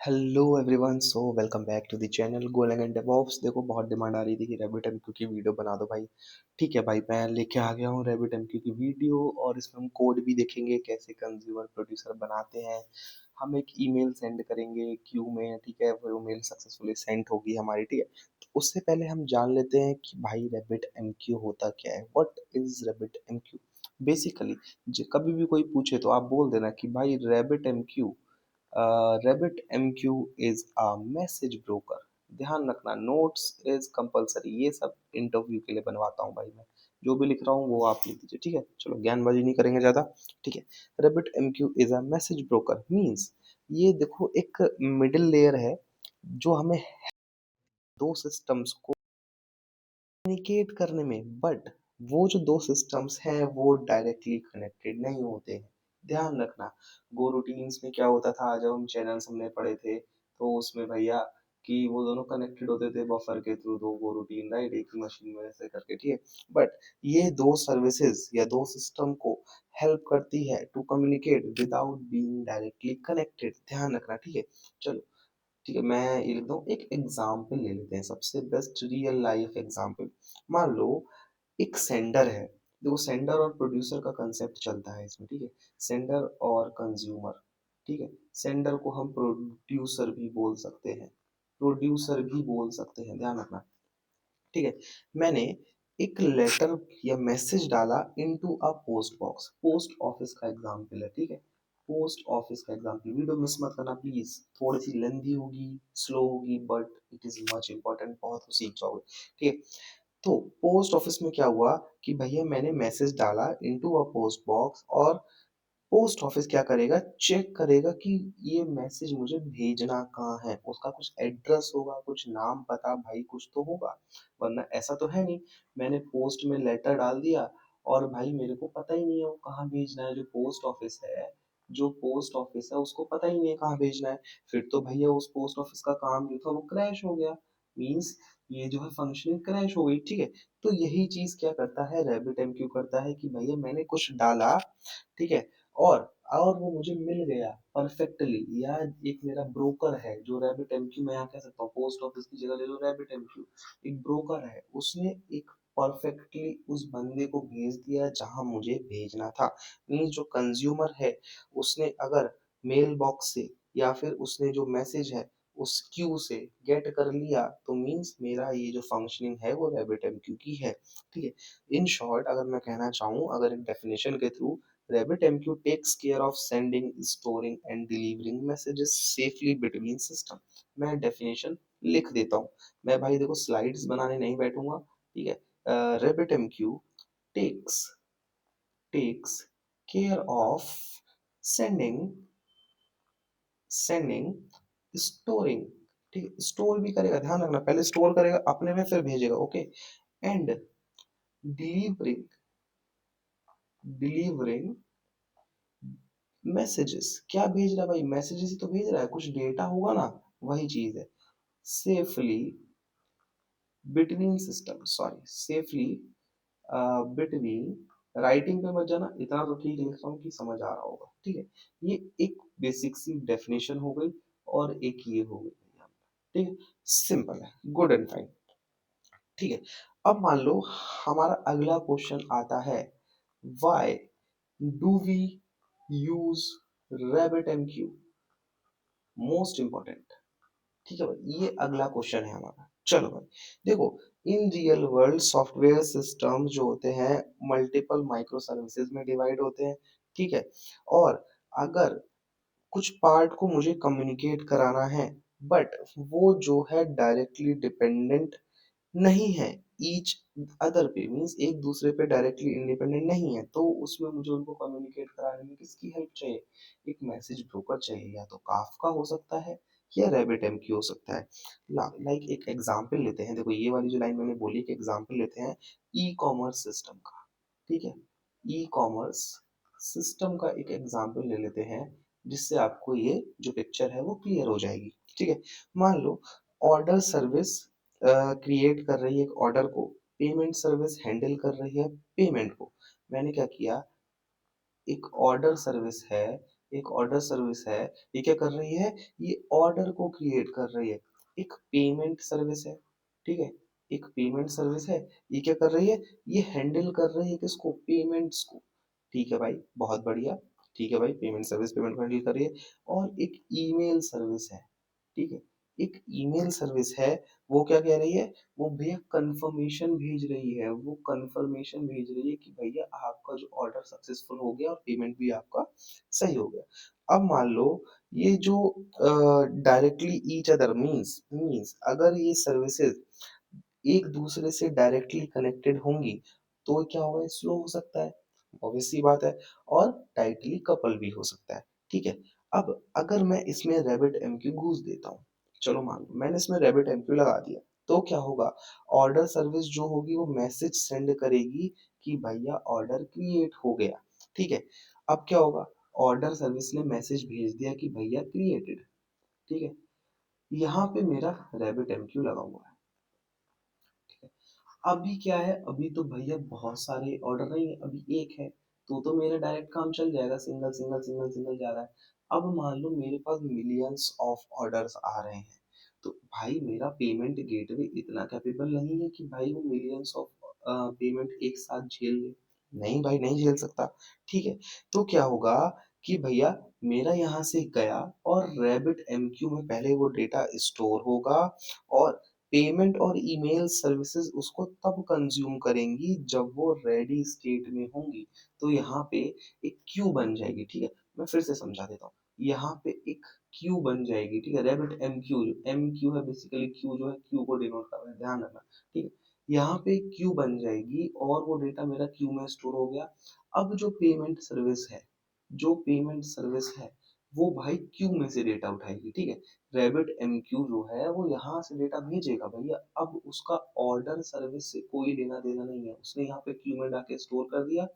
Hello everyone, so welcome back to the channel Golang and DevOps. देखो, बहुत demand आ रही थी कि रैबिट एमक्यू की वीडियो बना दो भाई। ठीक है भाई, मैं लेके आ गया हूँ रैबिट एमक्यू की वीडियो और इसमें हम कोड भी देखेंगे कैसे कंज्यूमर प्रोड्यूसर बनाते हैं। हम एक ईमेल सेंड करेंगे क्यू में, ठीक है। वो मेल सक्सेसफुली सेंड होगी हमारी, ठीक है। तो उससे पहले हम जान लेते हैं कि भाई रैबिट एमक्यू होता क्या है। What is rabbit MQ basically. कभी भी कोई पूछे तो आप बोल देना कि भाई rabbit MQ, Rabbit MQ is a message broker। ध्यान रखना, नोट्स इज कंपलसरी। ये सब इंटरव्यू के लिए बनवाता हूँ भाई मैं। जो भी लिख रहा हूँ वो आप लिख दीजिए, ठीक है। चलो, ज्ञानबाजी नहीं करेंगे ज्यादा, ठीक है। Rabbit MQ is a message broker means, ये देखो एक मिडिल लेयर है जो हमें दो सिस्टम्स को कम्युनिकेट करने में, बट वो जो दो सिस्टम्स हैं वो डायरेक्टली कनेक्टेड नहीं होते हैं। ध्यान रखना, गो रूटीन्स में क्या होता था, जब हम चैनल्स हमने पढ़े थे तो उसमें भैया कि वो दोनों कनेक्टेड होते थे बफर के थ्रू, दो गो रूटीन, राइट, एक ही मशीन में ऐसे करके, ठीक है। बट ये दो सर्विसेज या दो सिस्टम को हेल्प करती है to communicate without being directly connected. ध्यान रखना, ठीक है। चलो, ठीक है, मैं ये लिखता हूँ। एक एग्जाम्पल ले लेते हैं, सबसे बेस्ट रियल लाइफ एग्जाम्पल। मान लो एक सेंडर है। देखो, सेंडर और प्रोड्यूसर का कंसेप्ट चलता है इसमें, ठीक है। सेंडर और कंज्यूमर, ठीक है। सेंडर को हम प्रोड्यूसर भी बोल सकते हैं, प्रोड्यूसर भी बोल सकते हैं, ध्यान रखना, ठीक है। मैंने एक लेटर या मैसेज डाला into a post box. Post office का एग्जांपल है, ठीक है। पोस्ट ऑफिस का एग्जांपल, वीडियो मिस मत करना प्लीज। थोड़ी सी लेंदी होगी, स्लो होगी, but it is much important, बहुत कुछ सीख जाओगे, ठीक है। तो पोस्ट ऑफिस में क्या हुआ कि भैया मैंने मैसेज डाला इनटू अ पोस्ट बॉक्स, और पोस्ट ऑफिस क्या करेगा, चेक करेगा कि ये मैसेज मुझे भेजना कहाँ है। उसका कुछ एड्रेस होगा, कुछ नाम पता, भाई कुछ तो होगा, वरना ऐसा तो है नहीं मैंने पोस्ट में लेटर डाल दिया और भाई मेरे को पता ही नहीं है वो कहाँ भेजना है। जो पोस्ट ऑफिस है, जो पोस्ट ऑफिस है उसको पता ही नहीं है कहाँ भेजना है। फिर तो भैया उस पोस्ट ऑफिस का काम जो था वो क्रैश हो गया। मीन्स ये जो है फंक्शनिंग क्रैश हो गई, ठीक है। तो यही चीज क्या करता है, रैबिट एमक्यू करता है कि भैया मैंने कुछ डाला, ठीक है, और वो मुझे मिल गया परफेक्टली। या एक मेरा ब्रोकर है जो रैबिट एमक्यू, मैं यहाँ कह सकता हूँ पोस्ट ऑफिस की जगह ले लो रैबिट एमक्यू। एक ब्रोकर है, उसने एक परफेक्टली उस बंदे को भेज दिया जहां मुझे भेजना था। मीन्स जो कंज्यूमर है उसने अगर मेल बॉक्स से या फिर उसने जो मैसेज है उस क्यू से गेट कर लिया, तो मीन्स मेरा ये जो फंक्शनिंग है वो रैबिट एमक्यू की है, ठीक है। इन शॉर्ट अगर मैं कहना चाहूँ, अगर एक डेफिनेशन के through, RabbitMQ takes care of sending, storing and delivering messages safely between system। मैं डेफिनेशन लिख देता हूँ। मैं भाई देखो स्लाइड्स बनाने नहीं बैठूंगा, ठीक है। RabbitMQ takes takes care of sending, sending, storing, ठीक है। स्टोर भी करेगा, ध्यान रखना, पहले स्टोर करेगा अपने में फिर भेजेगा, okay. And delivering, delivering messages. क्या भेज रहा है भाई, मैसेजेस ही तो भेज रहा है, कुछ डेटा होगा ना, वही चीज है। Safely between system, sorry, safely between, writing पे मत जाना, इतना तो ठीक लिख रहा हूँ कि समझ आ रहा होगा, ठीक है। ये एक बेसिक सी डेफिनेशन हो गई और एक ये हो गई, ठीक है। सिंपल है, गुड एंड फाइन, ठीक है। अब मान लो हमारा अगला क्वेश्चन आता है, why do we use Rabbit MQ, most important, ठीक है भाई। ये अगला क्वेश्चन है हमारा। चलो भाई, देखो, in real world software system जो होते हैं मल्टीपल माइक्रो सर्विसेज में डिवाइड होते हैं, ठीक है। और अगर कुछ पार्ट को मुझे कम्युनिकेट कराना है, बट वो जो है डायरेक्टली डिपेंडेंट नहीं है ईच अदर पे, मीन्स एक दूसरे पे डायरेक्टली इंडिपेंडेंट नहीं है, तो उसमें मुझे उनको कम्युनिकेट कराने में किसकी हेल्प चाहिए, एक मैसेज ब्रोकर चाहिए। या तो काफका हो सकता है या रैबिट एमक्यू हो सकता है। लाइक एक एग्जांपल लेते हैं, देखो ये वाली जो लाइन मैंने बोली, एक एग्जांपल लेते हैं ई कॉमर्स सिस्टम का, ठीक है। ई कॉमर्स सिस्टम का एक एग्जांपल ले लेते हैं, जिससे आपको ये जो पिक्चर है वो क्लियर हो जाएगी, ठीक है। मान लो ऑर्डर सर्विस क्रिएट कर रही है एक ऑर्डर को, पेमेंट सर्विस हैंडल कर रही है पेमेंट को। मैंने क्या किया, एक ऑर्डर सर्विस है एक ऑर्डर सर्विस है, ये क्या कर रही है? ये ऑर्डर को क्रिएट कर रही है। एक पेमेंट सर्विस है, ठीक है? एक पेमेंट सर्विस है, ये क्या कर रही है? ये हैंडल कर रही है किसको? पेमेंट्स को। ठीक है भाई, बहुत बढ़िया। ठीक है भाई, पेमेंट सर्विस पेमेंट को हैंडल कर रही है। और एक ईमेल सर्विस है, ठीक है? एक ईमेल सर्विस है, वो क्या कह रही है? वो भैया कंफर्मेशन भेज रही है, वो कंफर्मेशन भेज रही है कि भैया आपका जो ऑर्डर सक्सेसफुल हो गया और पेमेंट भी आपका सही हो गया। अब मान लो ये जो डायरेक्टली ईच अदर मीन्स अगर ये सर्विसेज एक दूसरे से डायरेक्टली कनेक्टेड होंगी तो क्या होगा? स्लो हो सकता है, ऑब्वियस सी बात है। और टाइटली कपल भी हो सकता है, ठीक है? अब अगर मैं इसमें रैबिट एमक्यू घुस देता हूँ, चलो मान लो मैंने इसमें रैबिट एमक्यू लगा दिया, तो क्या होगा? ऑर्डर सर्विस जो होगी वो मैसेज सेंड करेगी कि भैया ऑर्डर क्रिएट हो गया, ठीक है? अब क्या होगा? ऑर्डर सर्विस ने मैसेज भेज दिया कि भैया क्रिएटेड, ठीक है? यहाँ पे मेरा रैबिट एमक्यू लगा हुआ है, ठीक है? अभी क्या है? अभी तो भैया बहुत सारे ऑर्डर नहीं है, अभी एक है, तो मेरा डायरेक्ट काम चल जाएगा, सिंगल सिंगल सिंगल सिंगल जा रहा है। अब मान लो मेरे पास मिलियंस ऑफ ऑर्डर्स आ रहे हैं, तो भाई मेरा पेमेंट गेटवे इतना कैपेबल नहीं है कि भाई वो मिलियंस ऑफ पेमेंट एक साथ झेल ले। नहीं भाई, नहीं झेल सकता, ठीक है? तो क्या होगा कि भैया मेरा यहाँ से गया और रैबिट एमक्यू में पहले वो डेटा स्टोर होगा, और पेमेंट और ईमेल सर्विसेज उसको तब कंज्यूम करेंगी जब वो रेडी स्टेट में होंगी। तो यहाँ पे एक क्यू बन जाएगी, ठीक है? मैं फिर से समझा देता हूँ। यहाँ पे एक क्यू बन जाएगी, ठीक है? Rabbit M Q, M Q है बेसिकली, क्यू जो है क्यू को डिनोट कर रहा है, ध्यान रखना, ठीक है? यहाँ पे क्यू बन जाएगी और वो डेटा मेरा क्यू में स्टोर हो गया। अब जो पेमेंट सर्विस है, जो पेमेंट सर्विस है, वो भाई क्यू में से डेटा उठाएगी, ठीक है? रैबिट एमक्यू जो है वो यहाँ से डेटा भेजेगा भैया। अब उसका ऑर्डर सर्विस से कोई लेना देना नहीं है, उसने यहाँ पे क्यू में डाके स्टोर कर दिया।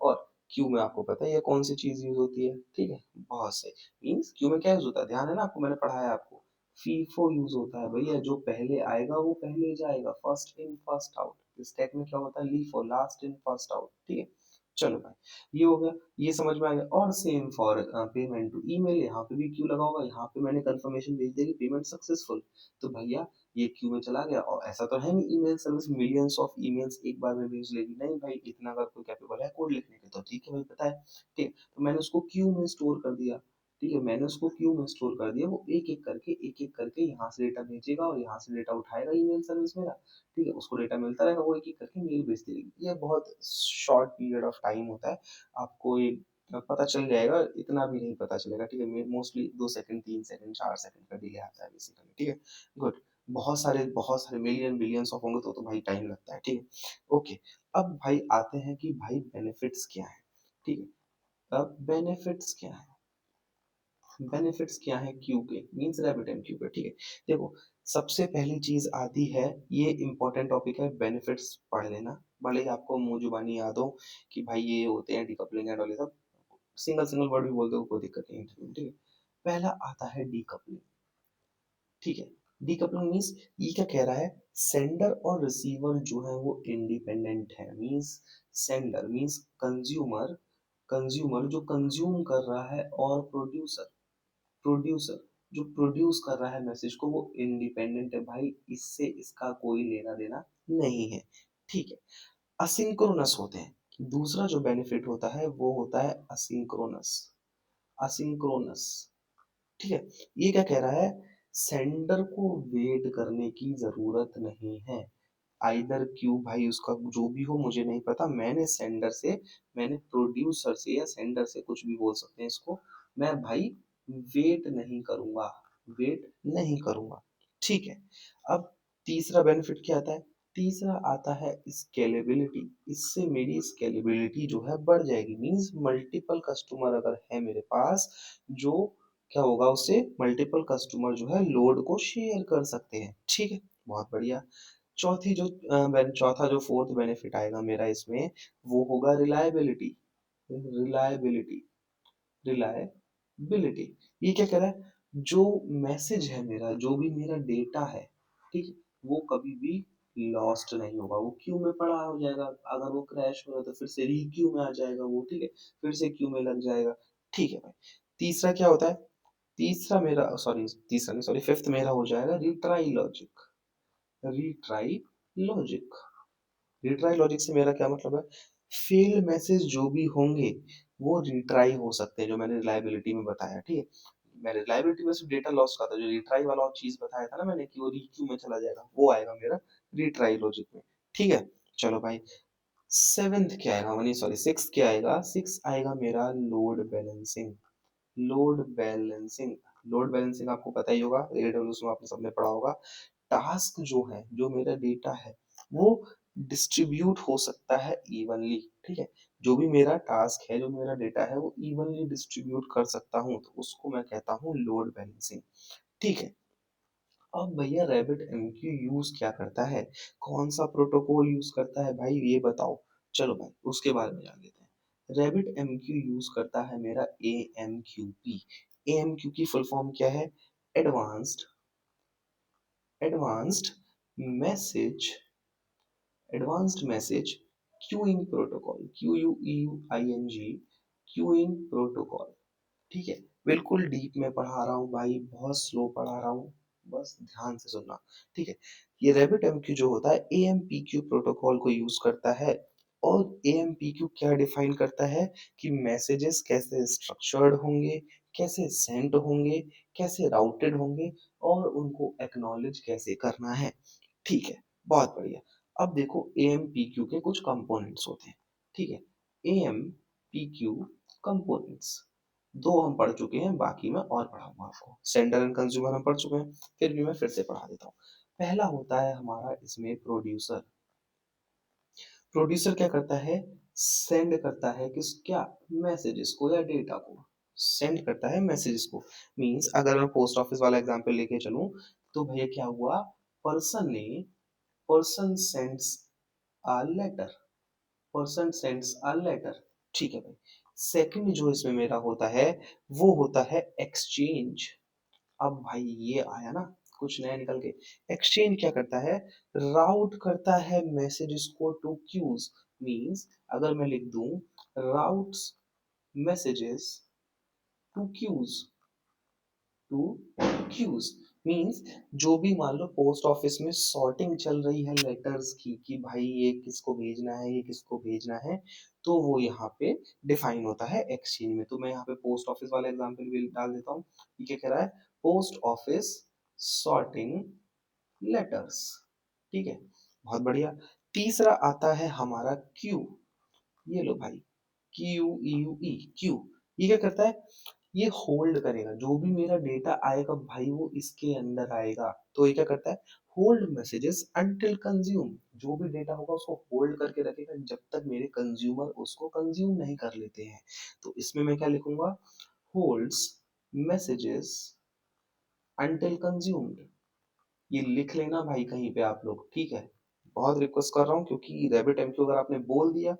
और क्यू में आपको पता ही है कौन सी चीज यूज होती है, ठीक है? बहुत से मीन्स क्यू में क्या यूज होता है, ध्यान है ना आपको, मैंने पढ़ाया आपको। फीफो यूज होता है भैया, जो पहले आएगा वो पहले जाएगा, first in first out. Stack में क्या होता है? LIFO, last in first out, ठीक है? चलो भाई, ये हो गया, ये समझ में आ गया। और same for payment to email, यहाँ पे भी क्यू लगा होगा, यहाँ पे मैंने कंफर्मेशन भेज दिया कि पेमेंट सक्सेसफुल, तो भैया ये क्यू में चला गया। और ऐसा तो है नहीं email service millions of emails एक बार में भेज लेगी, नहीं भाई, इतना अगर कोई कैपेबल है कोड लिखने के तो ठीक है भाई, पता है, ठीक है? तो मैंने उसको क्यू में स्टोर कर दिया, ठीक है? मैंने उसको क्यू में स्टोर कर दिया, वो एक एक करके यहाँ से डेटा भेजेगा और यहाँ से डेटा उठाएगा ईमेल सर्विस मेरा, ठीक है? उसको डेटा मिलता रहेगा, वो एक एक करके मेल भेजती रहेगी। ये बहुत शॉर्ट पीरियड ऑफ टाइम होता है, आपको ये पता चल जाएगा, इतना भी नहीं पता चलेगा, ठीक है? मोस्टली 2 सेकंड, 3 सेकंड, 4 सेकंड का डिले आता है बेसिकली, ठीक है? गुड। बहुत सारे मिलियन बिलियंस ऑफ होंगे तो भाई टाइम लगता है, ठीक है? ओके। अब भाई आते हैं कि भाई बेनिफिट्स क्या है, ठीक है? अब बेनिफिट्स क्या है? बेनिफिट्स क्या है क्यू के, मीन्स रैबिट एंड क्यू के, ठीक है? देखो, सबसे पहली चीज आती है, ये इंपॉर्टेंट टॉपिक है, बेनिफिट्स पढ़ लेना, भले ही आपको मुंह जुबानी याद हो कि भाई ये होते हैं डीकपलिंग एंड ऑल ये सब, सिंगल सिंगल वर्ड भी बोल दो कोई दिक्कत नहीं है, ठीक है? पहला आता है डीकपलिंग, ठीक है? डीकपलिंग मीन्स ये क्या कह रहा है? सेंडर और रिसीवर जो है वो इंडिपेंडेंट है, means sender means consumer, consumer जो कंज्यूम कर रहा है, और प्रोड्यूसर, प्रोड्यूसर जो प्रोड्यूस कर रहा है मैसेज को, वो इंडिपेंडेंट है भाई, इससे इसका कोई लेना देना नहीं है, ठीक है? असिंक्रोनस होते हैं, दूसरा जो बेनिफिट होता है वो होता है असिंक्रोनस, असिंक्रोनस, ठीक है? ये क्या कह रहा है? सेंडर को वेट करने की जरूरत नहीं है, आइदर क्यू भाई उसका जो भी हो मुझे नहीं पता, मैंने सेंडर से, मैंने प्रोड्यूसर से या सेंडर से कुछ भी बोल सकते हैं इसको, मैं भाई वेट नहीं करूंगा, वेट नहीं करूंगा, ठीक है? अब तीसरा बेनिफिट क्या आता है? तीसरा आता है स्केलेबिलिटी, इससे मेरी स्केलेबिलिटी जो है बढ़ जाएगी, मींस मल्टीपल कस्टमर अगर है मेरे पास, जो क्या होगा, उससे मल्टीपल कस्टमर जो है लोड को शेयर कर सकते हैं, ठीक है? बहुत बढ़िया। चौथा जो फोर्थ बेनिफिट आएगा मेरा इसमें, वो होगा रिलायबिलिटी, रिलायबिलिटी, रिलायबिलिटी। ये क्या कह रहा है? जो मैसेज है मेरा, जो भी मेरा डेटा है, ठीक है, वो कभी भी लॉस्ट नहीं होगा, वो क्यू में पड़ा हो जाएगा, अगर वो क्रैश हो रहा तो फिर से री क्यू में आ जाएगा वो, ठीक है? फिर से क्यू में लग जाएगा, ठीक है भाई? तीसरा क्या होता है? तीसरा मेरा सॉरी तीसरा नहीं सॉरी फिफ्थ मेरा हो जाएगा retry logic. Retry logic retry logic से मेरा क्या मतलब है? फेल्ड मैसेज जो भी होंगे वो रिट्राई हो सकते हैं, जो मैंने रिलायबिलिटी में बताया, ठीक है। मैं रिलायबिलिटी में सिर्फ डेटा लॉस का था, जो रिट्राई वाला और चीज बताया था ना मैंने कि वो रिक्यू में चला जाएगा, वो आएगा मेरा रिट्राई लॉजिक में, ठीक है। चलो भाई, सेवेंथ क्या आएगा, नहीं सॉरी सिक्स क्या आएगा? सिक्स आएगा मेरा load balancing. Load balancing load balancing आपको पता ही होगा, एडब्ल्यूएस में आपने सबने पढ़ा होगा। टास्क जो है, जो मेरा डेटा है, वो डिस्ट्रीब्यूट हो सकता है इवनली, ठीक है। जो भी मेरा टास्क है, जो मेरा डेटा है, वो इवनली डिस्ट्रीब्यूट कर सकता हूँ, तो उसको मैं कहता हूँ लोड बैलेंसिंग, ठीक है। अब भैया रैबिट एमक्यू यूज क्या करता है? कौन सा प्रोटोकॉल यूज करता है भाई, ये बताओ। चलो भाई उसके बारे में जान लेते हैं। रैबिट एमक्यू यूज करता है मेरा AMQP। AMQ की फुल फॉर्म क्या है? Advanced advanced message advanced message queuing protocol, QUEUING queuing protocol, ठीक है। बिल्कुल डीप में पढ़ा रहा हूँ भाई, बहुत स्लो पढ़ा रहा हूँ, बस ध्यान से सुनना, ठीक है। ये रैबिट एमक्यू जो होता है AMPQ प्रोटोकॉल को यूज करता है। और AMPQ क्या डिफाइन करता है? कि मैसेजेस कैसे स्ट्रक्चर्ड होंगे, कैसे सेंड होंगे, कैसे राउटेड होंगे, और उनको एक्नॉलेज कैसे करना है, ठीक है। बहुत बढ़िया। अब देखो AMPQ के कुछ कंपोनेंट्स होते हैं, ठीक है। AMPQ कंपोनेंट्स दो हम पढ़ चुके हैं, बाकी मैं और पढ़ाऊंगा आपको। सेंडर एंड कंज्यूमर हम पढ़ चुके हैं, फिर भी मैं फिर से पढ़ा देता हूँ। पहला होता है हमारा इसमें प्रोड्यूसर। प्रोड्यूसर क्या करता है? सेंड करता है किस क्या? मैसेजेस को या डेटा को सेंड करता है, मैसेजेस को। मींस अगर मैं पोस्ट ऑफिस वाला एग्जांपल लेके चलूं, तो भैया क्या हुआ? पर्सन ने person sends a letter person sends a letter, ठीक है भाई। सेकंड जो इसमें मेरा होता है, वो होता है एक्सचेंज। अब भाई ये आया ना कुछ नया निकल के। एक्सचेंज क्या करता है? राउट करता है मैसेजेस को टू क्यूज। मींस अगर मैं लिख दूं routes messages to queues, to queues means जो भी मान लो पोस्ट ऑफिस में सॉर्टिंग चल रही है लेटर्स की, कि भाई ये किसको भेजना है, ये किसको भेजना है, तो वो यहाँ पे डिफाइन होता है एक्सचेंज में। तो मैं यहाँ पे पोस्ट ऑफिस वाला एग्जांपल भी डाल देता हूँ। ये क्या कह रहा है? पोस्ट ऑफिस सॉर्टिंग लेटर्स, ठीक है। बहुत बढ़िया। तीसरा आता है हमारा क्यू। ये लो भाई, क्यू। ये क्या करता है? ये होल्ड करेगा, जो भी मेरा डेटा आएगा भाई वो इसके अंदर आएगा। तो ये क्या करता है? Hold messages until consume. जो भी डेटा होगा उसको होल्ड करके रखेगा जब तक मेरे कंज्यूमर उसको कंज्यूम नहीं कर लेते हैं। तो इसमें मैं क्या लिखूंगा? Holds messages until consumed. ये लिख लेना भाई कहीं पे आप लोग, ठीक है। बहुत रिक्वेस्ट कर रहा हूँ, क्योंकि रैबिट एमक्यू अगर आपने बोल दिया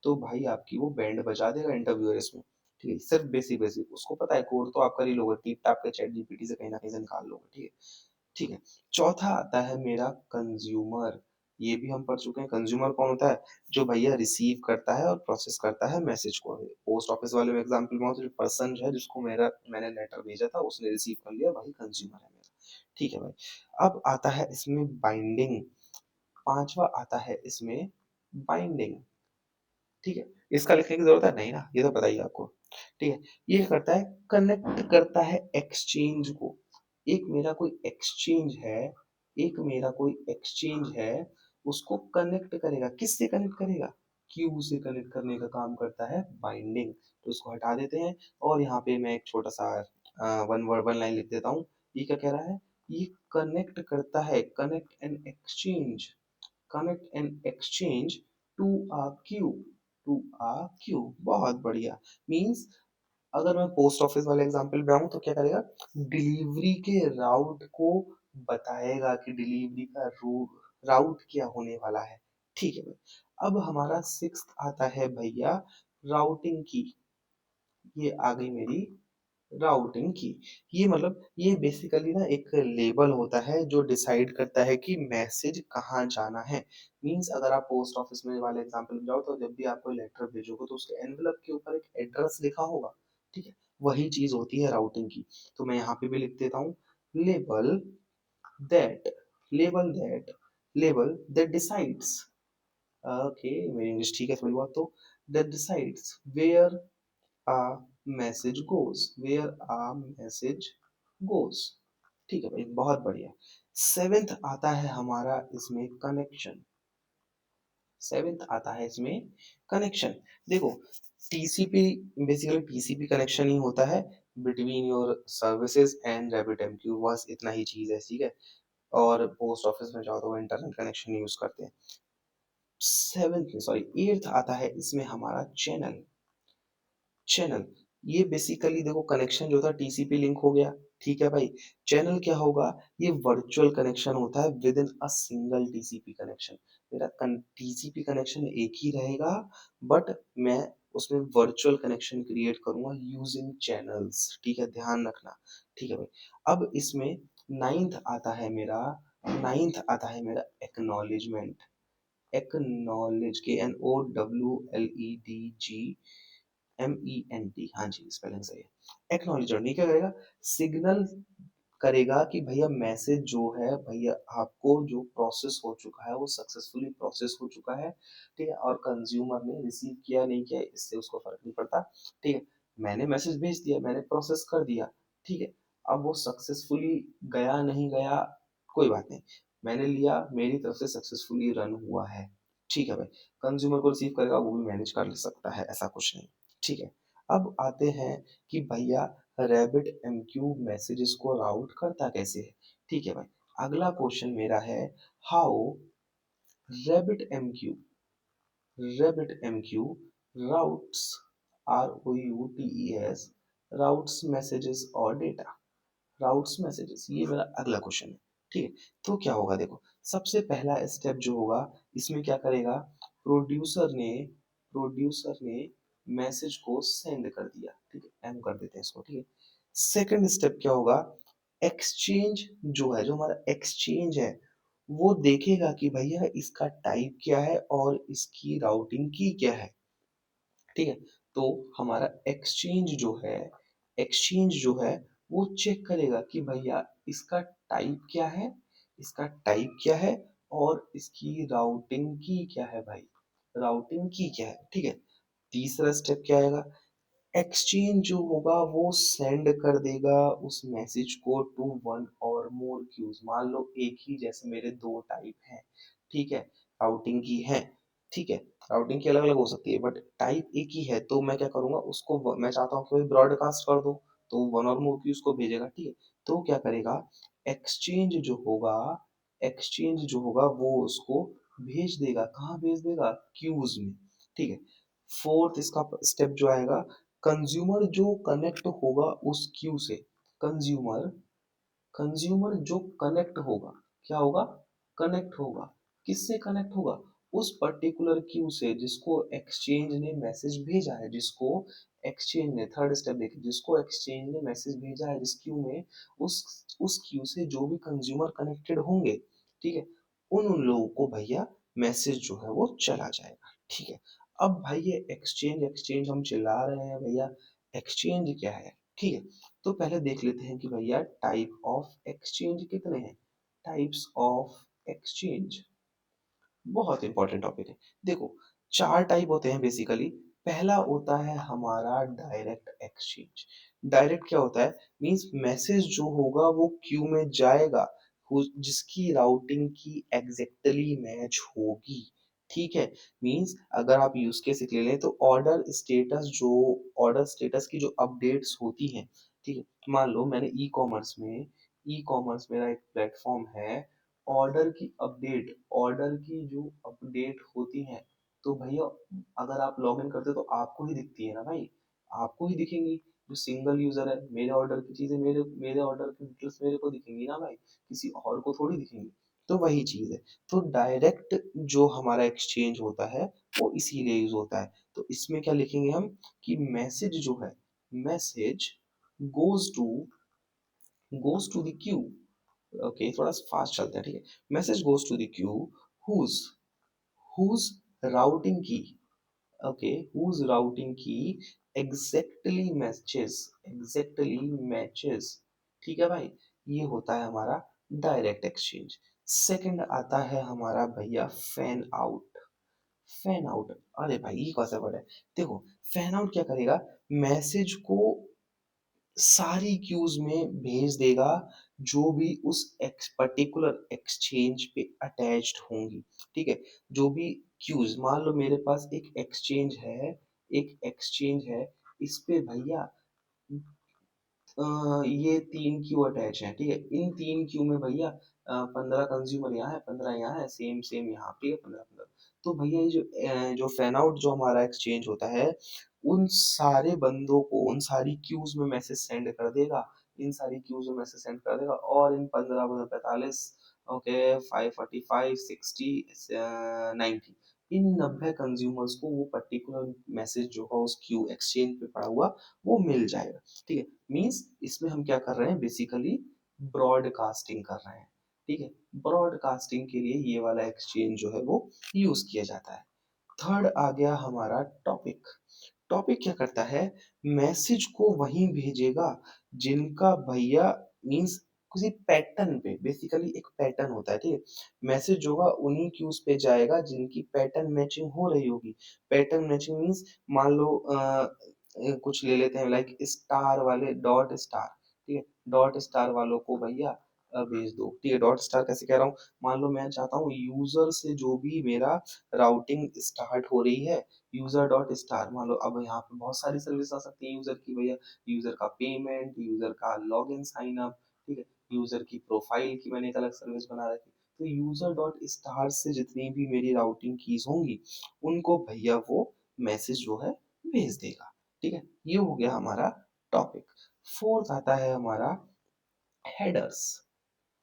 तो भाई आपकी वो बैंड बजा देगा इंटरव्यूअर्स में, ठीक है। सिर्फ बेसिक बेसिक उसको पता है, कोड तो आप कर ही लोगे, टीप टाप के चैट जीपीटी से कहीं ना कहीं से निकाल लोगे, ठीक है। ठीक है। चौथा आता है मेरा कंज्यूमर। ये भी हम पढ़ चुके हैं। कंज्यूमर कौन होता है? जो भैया रिसीव करता है और प्रोसेस करता है मैसेज को। पोस्ट ऑफिस वाले में एग्जांपल में जो पर्सन है जिसको मैंने लेटर भेजा था उसने रिसीव कर लिया, वही कंज्यूमर है मेरा, ठीक है भाई। अब आता है इसमें बाइंडिंग। पांचवा आता है इसमें बाइंडिंग, ठीक है। इसका लिखने की जरूरत है नहीं ना, ये तो पता ही है आपको, ठीक है। ये क्या करता है? कनेक्ट करता है एक्सचेंज को। एक मेरा कोई एक्सचेंज है एक मेरा कोई एक्सचेंज है, उसको कनेक्ट करेगा। किससे कनेक्ट करेगा? क्यू से कनेक्ट करने का काम करता है बाइंडिंग। तो इसको हटा देते हैं, और यहाँ पे मैं एक छोटा सा वन वर्ड वन लाइन लिख देता हूँ। ये क्या कह रहा है? ये कनेक्ट करता है, connect and exchange to a queue to a queue. बहुत बढ़िया। मींस अगर मैं पोस्ट ऑफिस वाले एग्जांपल पे आऊं तो क्या करेगा? डिलीवरी के राउट को बताएगा कि डिलीवरी का राउट क्या होने वाला है, ठीक है भाई। अब हमारा सिक्स्थ आता है भैया राउटिंग की। ये आ गई मेरी राउटिंग की। ये मतलब ये बेसिकली ना एक लेबल होता है जो डिसाइड करता है कि मैसेज कहाँ जाना है। मींस अगर आप पोस्ट ऑफिस में वाले एग्जांपल में जाओ, तो जब भी आप कोई लेटर भेजोगे तो उसके एनवलप के ऊपर एक एड्रेस लिखा होगा, ठीक है। वही चीज होती है राउटिंग की। तो मैं यहाँ पे भी लिख देता हूँ, label that, label that, label that decides, okay मेरी इंग्लिश ठीक है थोड़ी बहुत, तो that decides where a message goes, where a message goes. ठीक है भाई, बहुत बढ़िया। सेवेंथ आता है हमारा इसमें कनेक्शन, सेवेंथ आता है इसमें कनेक्शन। देखो टीसीपी, बेसिकली टीसीपी कनेक्शन ही होता है between your services and RabbitMQ, बस इतना ही चीज है, ठीक है। और पोस्ट ऑफिस में जाओ तो वो इंटरनेट कनेक्शन यूज करते हैं। सेवेंथ में सॉरी एट्थ आता है इसमें हमारा चैनल, चैनल। ये बेसिकली देखो कनेक्शन जो था टीसीपी लिंक हो गया, ठीक है भाई। चैनल क्या होगा, ये वर्चुअल कनेक्शन होता है with in a single TCP connection. मेरा टीसीपी कनेक्शन एक ही रहेगा, बट मैं उसमें वर्चुअल कनेक्शन क्रिएट करूंगा यूजिंग चैनल्स, ठीक है, ध्यान रखना। ठीक है भाई। अब इसमें नाइन्थ आता है मेरा, नाइन्थ आता है मेरा एक्नॉलेजमेंट, एक्नॉलेज, KNOWLEDGMENT, हाँ जी स्पेलिंग सही है। एक्नॉलेजमेंट ये क्या करेगा, सिग्नल करेगा कि भैया मैसेज जो है भैया आपको जो प्रोसेस हो चुका है वो सक्सेसफुली प्रोसेस हो चुका है, ठीक है। और कंज्यूमर ने रिसीव किया नहीं किया इससे उसको फर्क नहीं पड़ता, ठीक है। मैंने मैसेज भेज दिया, मैंने प्रोसेस कर दिया, ठीक है। अब वो सक्सेसफुली गया नहीं गया कोई बात नहीं, मैंने लिया, मेरी तरफ से सक्सेसफुली रन हुआ है, ठीक है भाई। कंज्यूमर को रिसीव करेगा वो भी मैनेज कर सकता है, ऐसा कुछ नहीं, ठीक है। अब आते हैं कि भैया रैबिट एमक्यू मैसेजेस को राउट करता कैसे है, ठीक है भाई। अगला क्वेश्चन मेरा है, how rabbit MQ, rabbit MQ routes, ROUTES, routes messages और डेटा, राउट्स मैसेजेस, ये मेरा अगला क्वेश्चन है, ठीक है। तो क्या होगा देखो, सबसे पहला स्टेप जो होगा इसमें क्या करेगा, प्रोड्यूसर ने, प्रोड्यूसर ने मैसेज को सेंड कर दिया, ठीक है, एम कर देते हैं इसको, ठीक है। सेकंड स्टेप क्या होगा, एक्सचेंज जो है, जो हमारा एक्सचेंज है वो देखेगा कि भैया इसका टाइप क्या है और इसकी राउटिंग की क्या है, ठीक है। तो हमारा एक्सचेंज जो है, एक्सचेंज जो है वो चेक करेगा कि भैया इसका टाइप क्या है, इसका टाइप क्या है और इसकी राउटिंग की क्या है भाई, राउटिंग की क्या है, ठीक है। तीसरा स्टेप क्या आएगा, एक्सचेंज जो होगा वो सेंड कर देगा उस मैसेज को टू वन और मोर क्यूज। मान लो एक ही जैसे मेरे दो टाइप हैं, ठीक है, राउटिंग की है, ठीक है। राउटिंग की अलग अलग हो सकती है बट टाइप एक ही है, तो मैं क्या करूंगा उसको मैं चाहता हूँ कि ब्रॉडकास्ट कर दो, तो वन और मोर क्यूज को भेजेगा, ठीक है। तो क्या करेगा, एक्सचेंज जो होगा, एक्सचेंज जो होगा वो उसको भेज देगा, कहाँ भेज देगा, क्यूज में, ठीक है। फोर्थ इसका स्टेप जो आएगा, कंज्यूमर जो कनेक्ट होगा उस क्यू से, कंज्यूमर, कंज्यूमर जो कनेक्ट होगा, क्या होगा, कनेक्ट होगा, किससे कनेक्ट होगा, उस पर्टिकुलर क्यू से जिसको एक्सचेंज ने मैसेज भेजा है, जिसको एक्सचेंज ने, थर्ड स्टेप देखिए, जिसको एक्सचेंज ने मैसेज भेजा है जिस क्यू में, उस क्यू से जो भी कंज्यूमर कनेक्टेड होंगे, ठीक है, उन लोगों को भैया मैसेज जो है वो चला जाएगा, ठीक है। अब भाई ये एक्सचेंज एक्सचेंज हम चिल्ला रहे हैं भैया, एक्सचेंज क्या है, ठीक है। तो पहले देख लेते हैं कि भैया टाइप ऑफ एक्सचेंज कितने हैं, टाइप्स ऑफ एक्सचेंज, बहुत इंपॉर्टेंट टॉपिक है। देखो चार टाइप होते हैं बेसिकली। पहला होता है हमारा डायरेक्ट एक्सचेंज। डायरेक्ट क्या होता है, मींस मैसेज जो होगा वो क्यू में जाएगा जिसकी राउटिंग की एग्जैक्टली मैच होगी, ठीक है। मींस अगर आप यूज केस ले लें तो ऑर्डर स्टेटस, जो ऑर्डर स्टेटस की जो अपडेट्स होती हैं, ठीक है। मान लो मैंने ई कॉमर्स में, ई कॉमर्स मेरा एक प्लेटफॉर्म है, ऑर्डर की अपडेट, ऑर्डर की जो अपडेट होती है, तो भैया अगर आप लॉग इन करते हो तो आपको ही दिखती है ना भाई, आपको ही दिखेंगी। जो सिंगल यूजर है, मेरे ऑर्डर की चीजें मेरे मेरे ऑर्डर की डिटेल्स मेरे को दिखेंगी ना भाई, किसी और को थोड़ी दिखेंगी। तो वही चीज है। तो डायरेक्ट जो हमारा एक्सचेंज होता है वो इसीलिए यूज होता है। तो इसमें क्या लिखेंगे हम कि मैसेज जो है, message goes to, goes to the queue, okay थोड़ा फास्ट चलते हैं, ठीक है। Message goes to the queue whose, whose routing की, ओके हुज राउटिंग की एग्जैक्टली मैचेस, ठीक है भाई, ये होता है हमारा डायरेक्ट एक्सचेंज। सेकंड आता है हमारा भैया फैन आउट। फैन आउट, अरे भाई ये कैसे वर्ड है, देखो फैन आउट क्या करेगा, मैसेज को सारी क्यूज में भेज देगा जो भी उस पर्टिकुलर एक्सचेंज पे अटैच्ड होंगी, ठीक है। जो भी क्यूज, मान लो मेरे पास एक एक्सचेंज है, एक एक्सचेंज है, इस पे भैया ये 3 क्यू अटैच है, ठीक है। इन 3 क्यू में भैया 15 कंज्यूमर यहाँ है, 15 यहाँ है, सेम सेम यहाँ पे 15 15। तो भैया ये जो फैन आउट जो हमारा एक्सचेंज होता है, उन सारे बंदों को उन सारी क्यूज में मैसेज सेंड कर देगा, इन सारी क्यूज में मैसेज सेंड कर देगा, और इन 15 45, ओके 545 60 90, इन 90 कंज्यूमर्स को वो पर्टिकुलर मैसेज जो है उस क्यू एक्सचेंज पे पड़ा हुआ वो मिल जाएगा, ठीक है। मीन्स इसमें हम क्या कर रहे हैं, बेसिकली ब्रॉडकास्टिंग कर रहे हैं, ठीक है। ब्रॉडकास्टिंग के लिए ये वाला एक्सचेंज जो है वो यूज किया जाता है। थर्ड आ गया हमारा टॉपिक। टॉपिक क्या करता है, मैसेज को वहीं भेजेगा जिनका भैया, मीन्स किसी पैटर्न पे, बेसिकली एक पैटर्न होता है, ठीक है। मैसेज होगा उन्हीं क्यूज पे जाएगा जिनकी पैटर्न मैचिंग हो रही होगी। पैटर्न मैचिंग मीन्स, मान लो कुछ ले लेते हैं लाइक स्टार वाले, डॉट स्टार, ठीक है। डॉट स्टार वालों को भैया भेज दो, ठीक है। डॉट स्टार कैसे कह रहा हूँ, मान लो मैं चाहता हूँ यूजर से जो भी मेरा राउटिंग स्टार्ट हो रही है, यूजर डॉट स्टार, मान लो अब यहाँ पे बहुत सारी सर्विस आ सकती है यूजर की भैया, यूजर का पेमेंट, यूजर का लॉग इन साइन अप, ठीक है। यूजर की प्रोफाइल की मैंने एक अलग सर्विस बना रखी, तो यूजर डॉट स्टार से जितनी भी मेरी राउटिंग कीज होंगी उनको भैया वो मैसेज जो है भेज देगा, ठीक है। ये हो गया हमारा टॉपिक। फोर्थ आता है हमारा हेडर्स।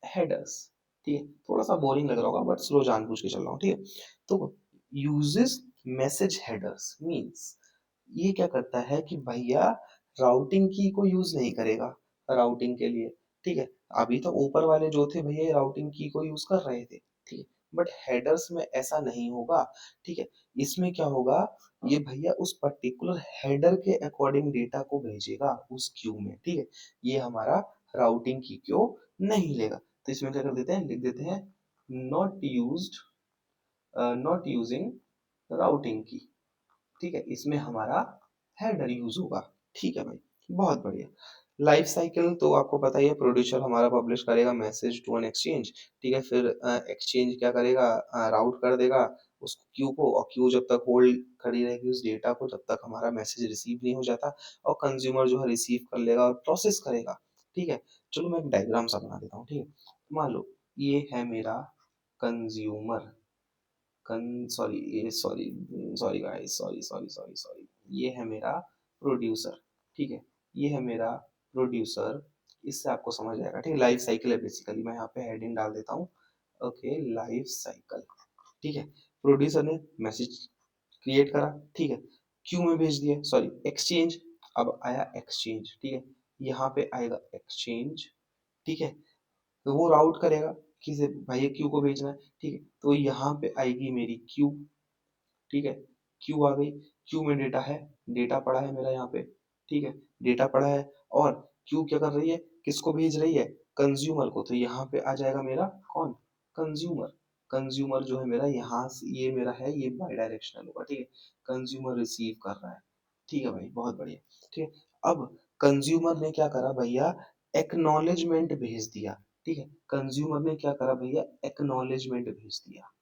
हेडर्स, ठीक है। थोड़ा सा बोरिंग लग रहा होगा बट स्लो जानबूझ के चल रहा हूँ, ठीक है। तो यूजेस मैसेज हेडर्स मींस, ये क्या करता है कि भैया राउटिंग की को यूज नहीं करेगा राउटिंग के लिए, ठीक है। अभी तो ऊपर वाले जो थे भैया राउटिंग की को यूज कर रहे थे, ठीक है। बट हेडर्स में ऐसा नहीं होगा, ठीक है। इसमें क्या होगा, ये भैया उस पर्टिकुलर हेडर के अकॉर्डिंग डेटा को भेजेगा उस क्यू में, ठीक है। ये हमारा राउटिंग की क्यों नहीं लेगा, तो इसमें क्या कर देते हैं, लिख देते हैं not used, not using routing की, ठीक है। इसमें हमारा हेडर यूज होगा, ठीक है भाई, बहुत बढ़िया। लाइफ साइकिल तो आपको पता ही है, प्रोड्यूसर हमारा पब्लिश करेगा मैसेज टू एन एक्सचेंज, ठीक है। फिर एक्सचेंज क्या करेगा, राउट कर देगा उस क्यू को, और क्यू जब तक होल्ड खड़ी रहेगी उस डेटा को, तब तक हमारा मैसेज रिसीव नहीं हो जाता, और कंज्यूमर जो है रिसीव कर लेगा और प्रोसेस करेगा, ठीक है। चलो मैं एक डायग्राम सा बना देता हूँ, ठीक है। मान लो ये है मेरा कंज्यूमर, कन सॉरी ये sorry sorry guys, sorry sorry sorry sorry, ये है मेरा प्रोड्यूसर, ठीक है। ये है मेरा प्रोड्यूसर, इससे आपको समझ आएगा, ठीक है। लाइफ साइकिल है बेसिकली, मैं यहाँ पे हेडिंग डाल देता हूँ, ओके लाइफ साइकिल, ठीक है। प्रोड्यूसर ने मैसेज क्रिएट करा, ठीक है, क्यू में भेज दिया, सॉरी एक्सचेंज, अब आया एक्सचेंज, ठीक है। यहाँ पे आएगा एक्सचेंज, ठीक है। तो वो राउट करेगा किसे, भाई ये क्यू को भेजना है, ठीक है। तो यहाँ पे आएगी मेरी क्यू, ठीक है। क्यू आ गई, क्यू में डेटा है, डेटा पड़ा है मेरा यहाँ पे, ठीक है। डेटा पड़ा है, और क्यू क्या कर रही है, किसको भेज रही है, कंज्यूमर को, तो यहाँ पे आ जाएगा मेरा कौन, कंज्यूमर। कंज्यूमर जो है मेरा यहाँ से, ये मेरा है, ये बाई डायरेक्शनल होगा, ठीक है। कंज्यूमर रिसीव कर रहा है, ठीक है भाई, बहुत बढ़िया, ठीक है। अब कंज्यूमर ने क्या करा भैया, एक्नॉलेजमेंट भेज दिया, ठीक है। कंज्यूमर ने क्या करा भैया, एक्नॉलेजमेंट भेज दिया,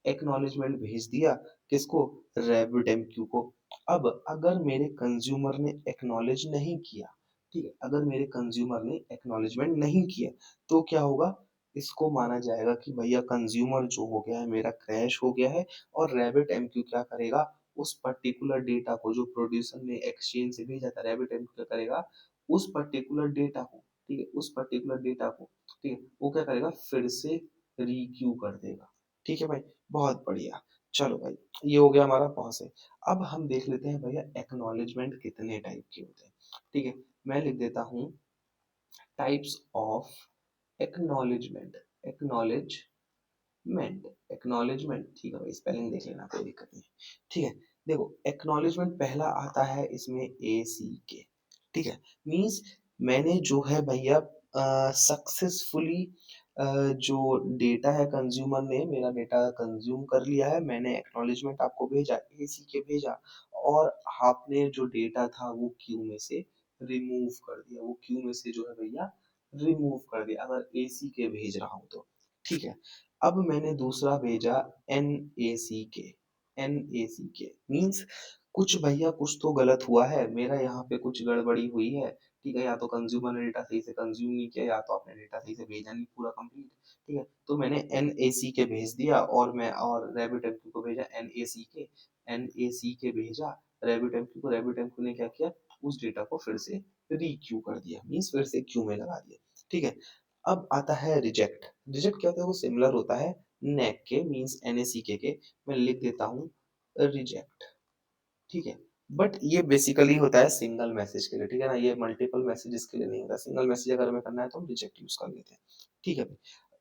एक्नॉलेजमेंट भेज दिया, किसको, RabbitMQ को। अब अगर मेरे कंज्यूमर ने एक्नॉलेज नहीं किया, ठीक है, अगर मेरे कंज्यूमर ने एक्नॉलेजमेंट नहीं किया, तो क्या होगा, इसको माना जाएगा कि भैया कंज्यूमर जो हो गया है मेरा क्रैश हो गया है, और RabbitMQ क्या करेगा, उस पर्टिकुलर डेटा को जो प्रोड्यूसर ने एक्सचेंज से भेजा था, RabbitMQ क्या करेगा, उस पर्टिकुलर डेटा को, ठीक है, उस पर्टिकुलर डेटा को, ठीक है, वो क्या करेगा, फिर से रिक्यू कर देगा, ठीक है भाई, बहुत बढ़िया। चलो भाई, ये हो गया हमारा पॉज है। अब हम देख लेते हैं भैया एक्नॉलेजमेंट कितने टाइप के होते हैं, ठीक है। मैं लिख देता हूँ types of acknowledgement, acknowledgement, acknowledgement, ठीक है भाई, स्पेलिंग देख लेना कोई दिक्कत नहीं, ठीक है। देखो एक्नॉलेजमेंट पहला आता है इसमें ACK, ठीक है। मीन्स मैंने जो है भैया सक्सेसफुली जो डेटा है, कंज्यूमर ने मेरा डेटा कंज्यूम कर लिया है, मैंने एक्नॉलेजमेंट आपको भेजा, ACK भेजा, और आपने जो डेटा था वो क्यू में से रिमूव कर दिया, वो क्यू में से जो है भैया रिमूव कर दिया, अगर ACK भेज रहा हूँ तो, ठीक है। अब मैंने दूसरा भेजा NACK। NACK मीन्स कुछ भैया कुछ तो गलत हुआ है, मेरा यहाँ पे कुछ गड़बड़ी हुई है, ठीक है। या तो कंज्यूमर ने डेटा सही से कंज्यूम नहीं किया, या तो आपने डेटा सही से भेजा नहीं पूरा कंप्लीट, ठीक है। तो मैंने NACK भेज दिया, और मैं और RabbitMQ को भेजा NACK। NACK भेजा RabbitMQ को, RabbitMQ ने क्या किया, उस डेटा को फिर से रीक्यू कर दिया, मीन्स फिर से क्यू में लगा दिया, ठीक है। अब आता है रिजेक्ट। रिजेक्ट क्या होता है, वो सिमिलर होता है नेक के, मीन्स NACK के। मैं लिख देता हूँ रिजेक्ट, ठीक है। बट ये बेसिकली होता है सिंगल मैसेज के लिए, ठीक है ना, ये मल्टीपल मैसेजेस के लिए नहीं होता। सिंगल मैसेज अगर हमें करना है तो हम रिजेक्ट यूज कर लेते हैं, ठीक है।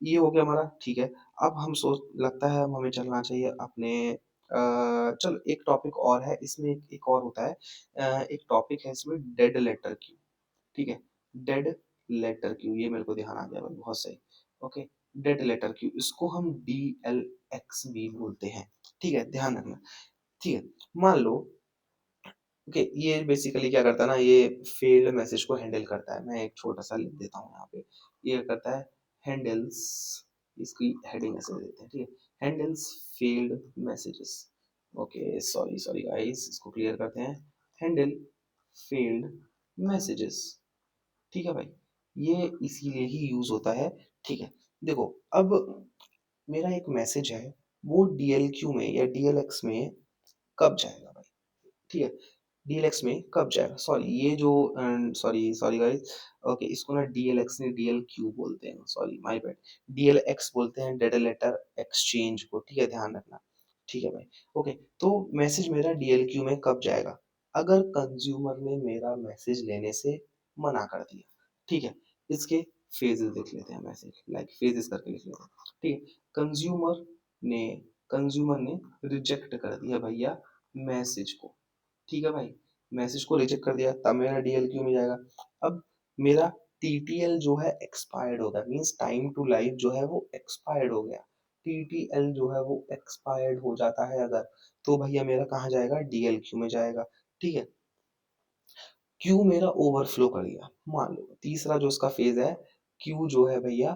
ये हो गया हमारा, ठीक है। अब हम सोच लगता है अब हमें चलना चाहिए अपने चलो एक टॉपिक और है इसमें, एक और होता है, एक टॉपिक है इसमें डेड लेटर क्यू, ठीक है। डेड लेटर क्यू, ये मेरे को ध्यान आ गया भाई, बहुत सही। ओके, डेड लेटर क्यू, इसको हम DLX भी बोलते हैं, ठीक है, ध्यान रखना, ठीक है। मान लो, ओके, ये बेसिकली क्या करता है ना, ये फेल्ड मैसेज को हैंडल करता है। मैं एक छोटा सा लिख देता हूँ यहाँ पे, ये करता है हैंडल्स, इसकी हेडिंग ऐसे दे देते हैं, ठीक है, handles failed messages. Okay, sorry sorry guys, इसको क्लियर करते हैं, हैंडल फेल्ड मैसेजेस, ठीक है भाई। ये इसीलिए ही यूज होता है, ठीक है। देखो अब मेरा एक मैसेज है, वो DLQ में या DLX में कब जाएगा भाई, ठीक है। DLX में कब जाएगा, सॉरी ये जो, सॉरी सॉरी गाइस, ओके, इसको ना DLX नहीं DLQ बोलते हैं, सॉरी माय बैड। DLX बोलते हैं डेटा लेटर एक्सचेंज को, ठीक है, ध्यान रखना, ठीक है भाई। ओके, तो मैसेज मेरा DLQ में कब जाएगा, अगर कंज्यूमर ने मेरा मैसेज लेने से मना कर दिया, ठीक है। इसके फेजेस देख लेते हैं, मैसेज लाइक फेजेस करके लिख लेते हैं, ठीक है। कंज्यूमर ने कंज्यूमर ने रिजेक्ट कर दिया भैया मैसेज को, ठीक है भाई, मैसेज को रिजेक्ट कर दिया, तब मेरा DLQ में जाएगा। अब मेरा TTL जो है एक्सपायर्ड हो गया, मीन्स टाइम टू लाइफ जो है वो एक्सपायर्ड हो गया। TTL जो है वो एक्सपायर्ड हो जाता है अगर, तो भैया मेरा कहाँ जाएगा, DLQ में जाएगा, ठीक है। क्यू मेरा ओवरफ्लो कर गया, मान लो तीसरा जो उसका फेज है, क्यू जो है भैया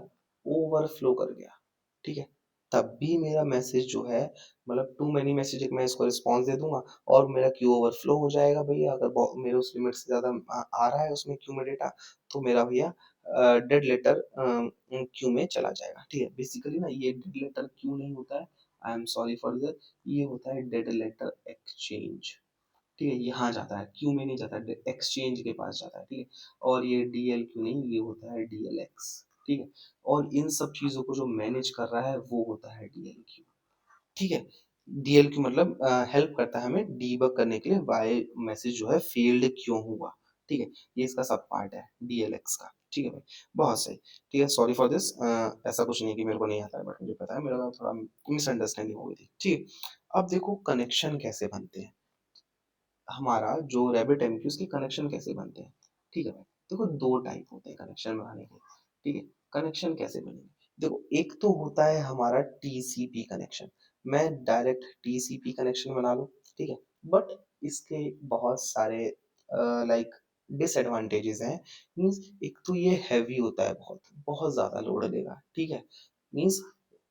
ओवरफ्लो कर गया, ठीक है। तब भी मेरा मैसेज जो है, मतलब टू मैनी मैसेज, एक मैं इसको रिस्पॉन्स दे दूंगा, और मेरा क्यू ओवरफ्लो हो जाएगा भैया, अगर मेरे उस लिमिट से ज्यादा आ रहा है उसमें क्यू में डेटा, तो मेरा भैया डेड लेटर क्यू में चला जाएगा, ठीक है। बेसिकली ना ये डेड लेटर क्यू नहीं होता है, I am sorry for that, ये होता है डेड लेटर एक्सचेंज, ठीक है। यहाँ जाता है, क्यू में नहीं जाता, एक्सचेंज के पास जाता है, ठीक है। और ये DLQ नहीं, ये होता है DLX, ठीक है। और इन सब चीजों को जो मैनेज कर रहा है वो होता है DLQ, ठीक है। DLQ मतलब हेल्प करता है हमें डीबग करने के लिए, वाई मैसेज जो है फेल्ड क्यों हुआ, ठीक है। ये इसका सब पार्ट है DLX का, ठीक है भाई, बहुत सही, ठीक है। सॉरी फॉर दिस, ऐसा कुछ नहीं कि मेरे को नहीं आता है, बट मुझे पता है, मेरा थोड़ा मिसअंडरस्टैंडिंग हो गई थी, ठीक है। अब देखो कनेक्शन कैसे बनते हैं, हमारा जो रैबिट एमक्यू के कनेक्शन कैसे बनते हैं, ठीक है भाई। देखो दो टाइप होते हैं कनेक्शन बनाने के, ठीक है। कनेक्शन कैसे बनेंगे, देखो एक तो होता है हमारा TCP कनेक्शन, मैं डायरेक्ट TCP कनेक्शन बना लूँ, ठीक है। बट इसके बहुत सारे लाइक डिसएडवांटेजेस हैं, मीन्स एक तो ये हैवी होता है, बहुत बहुत ज्यादा लोड लेगा, ठीक है। मीन्स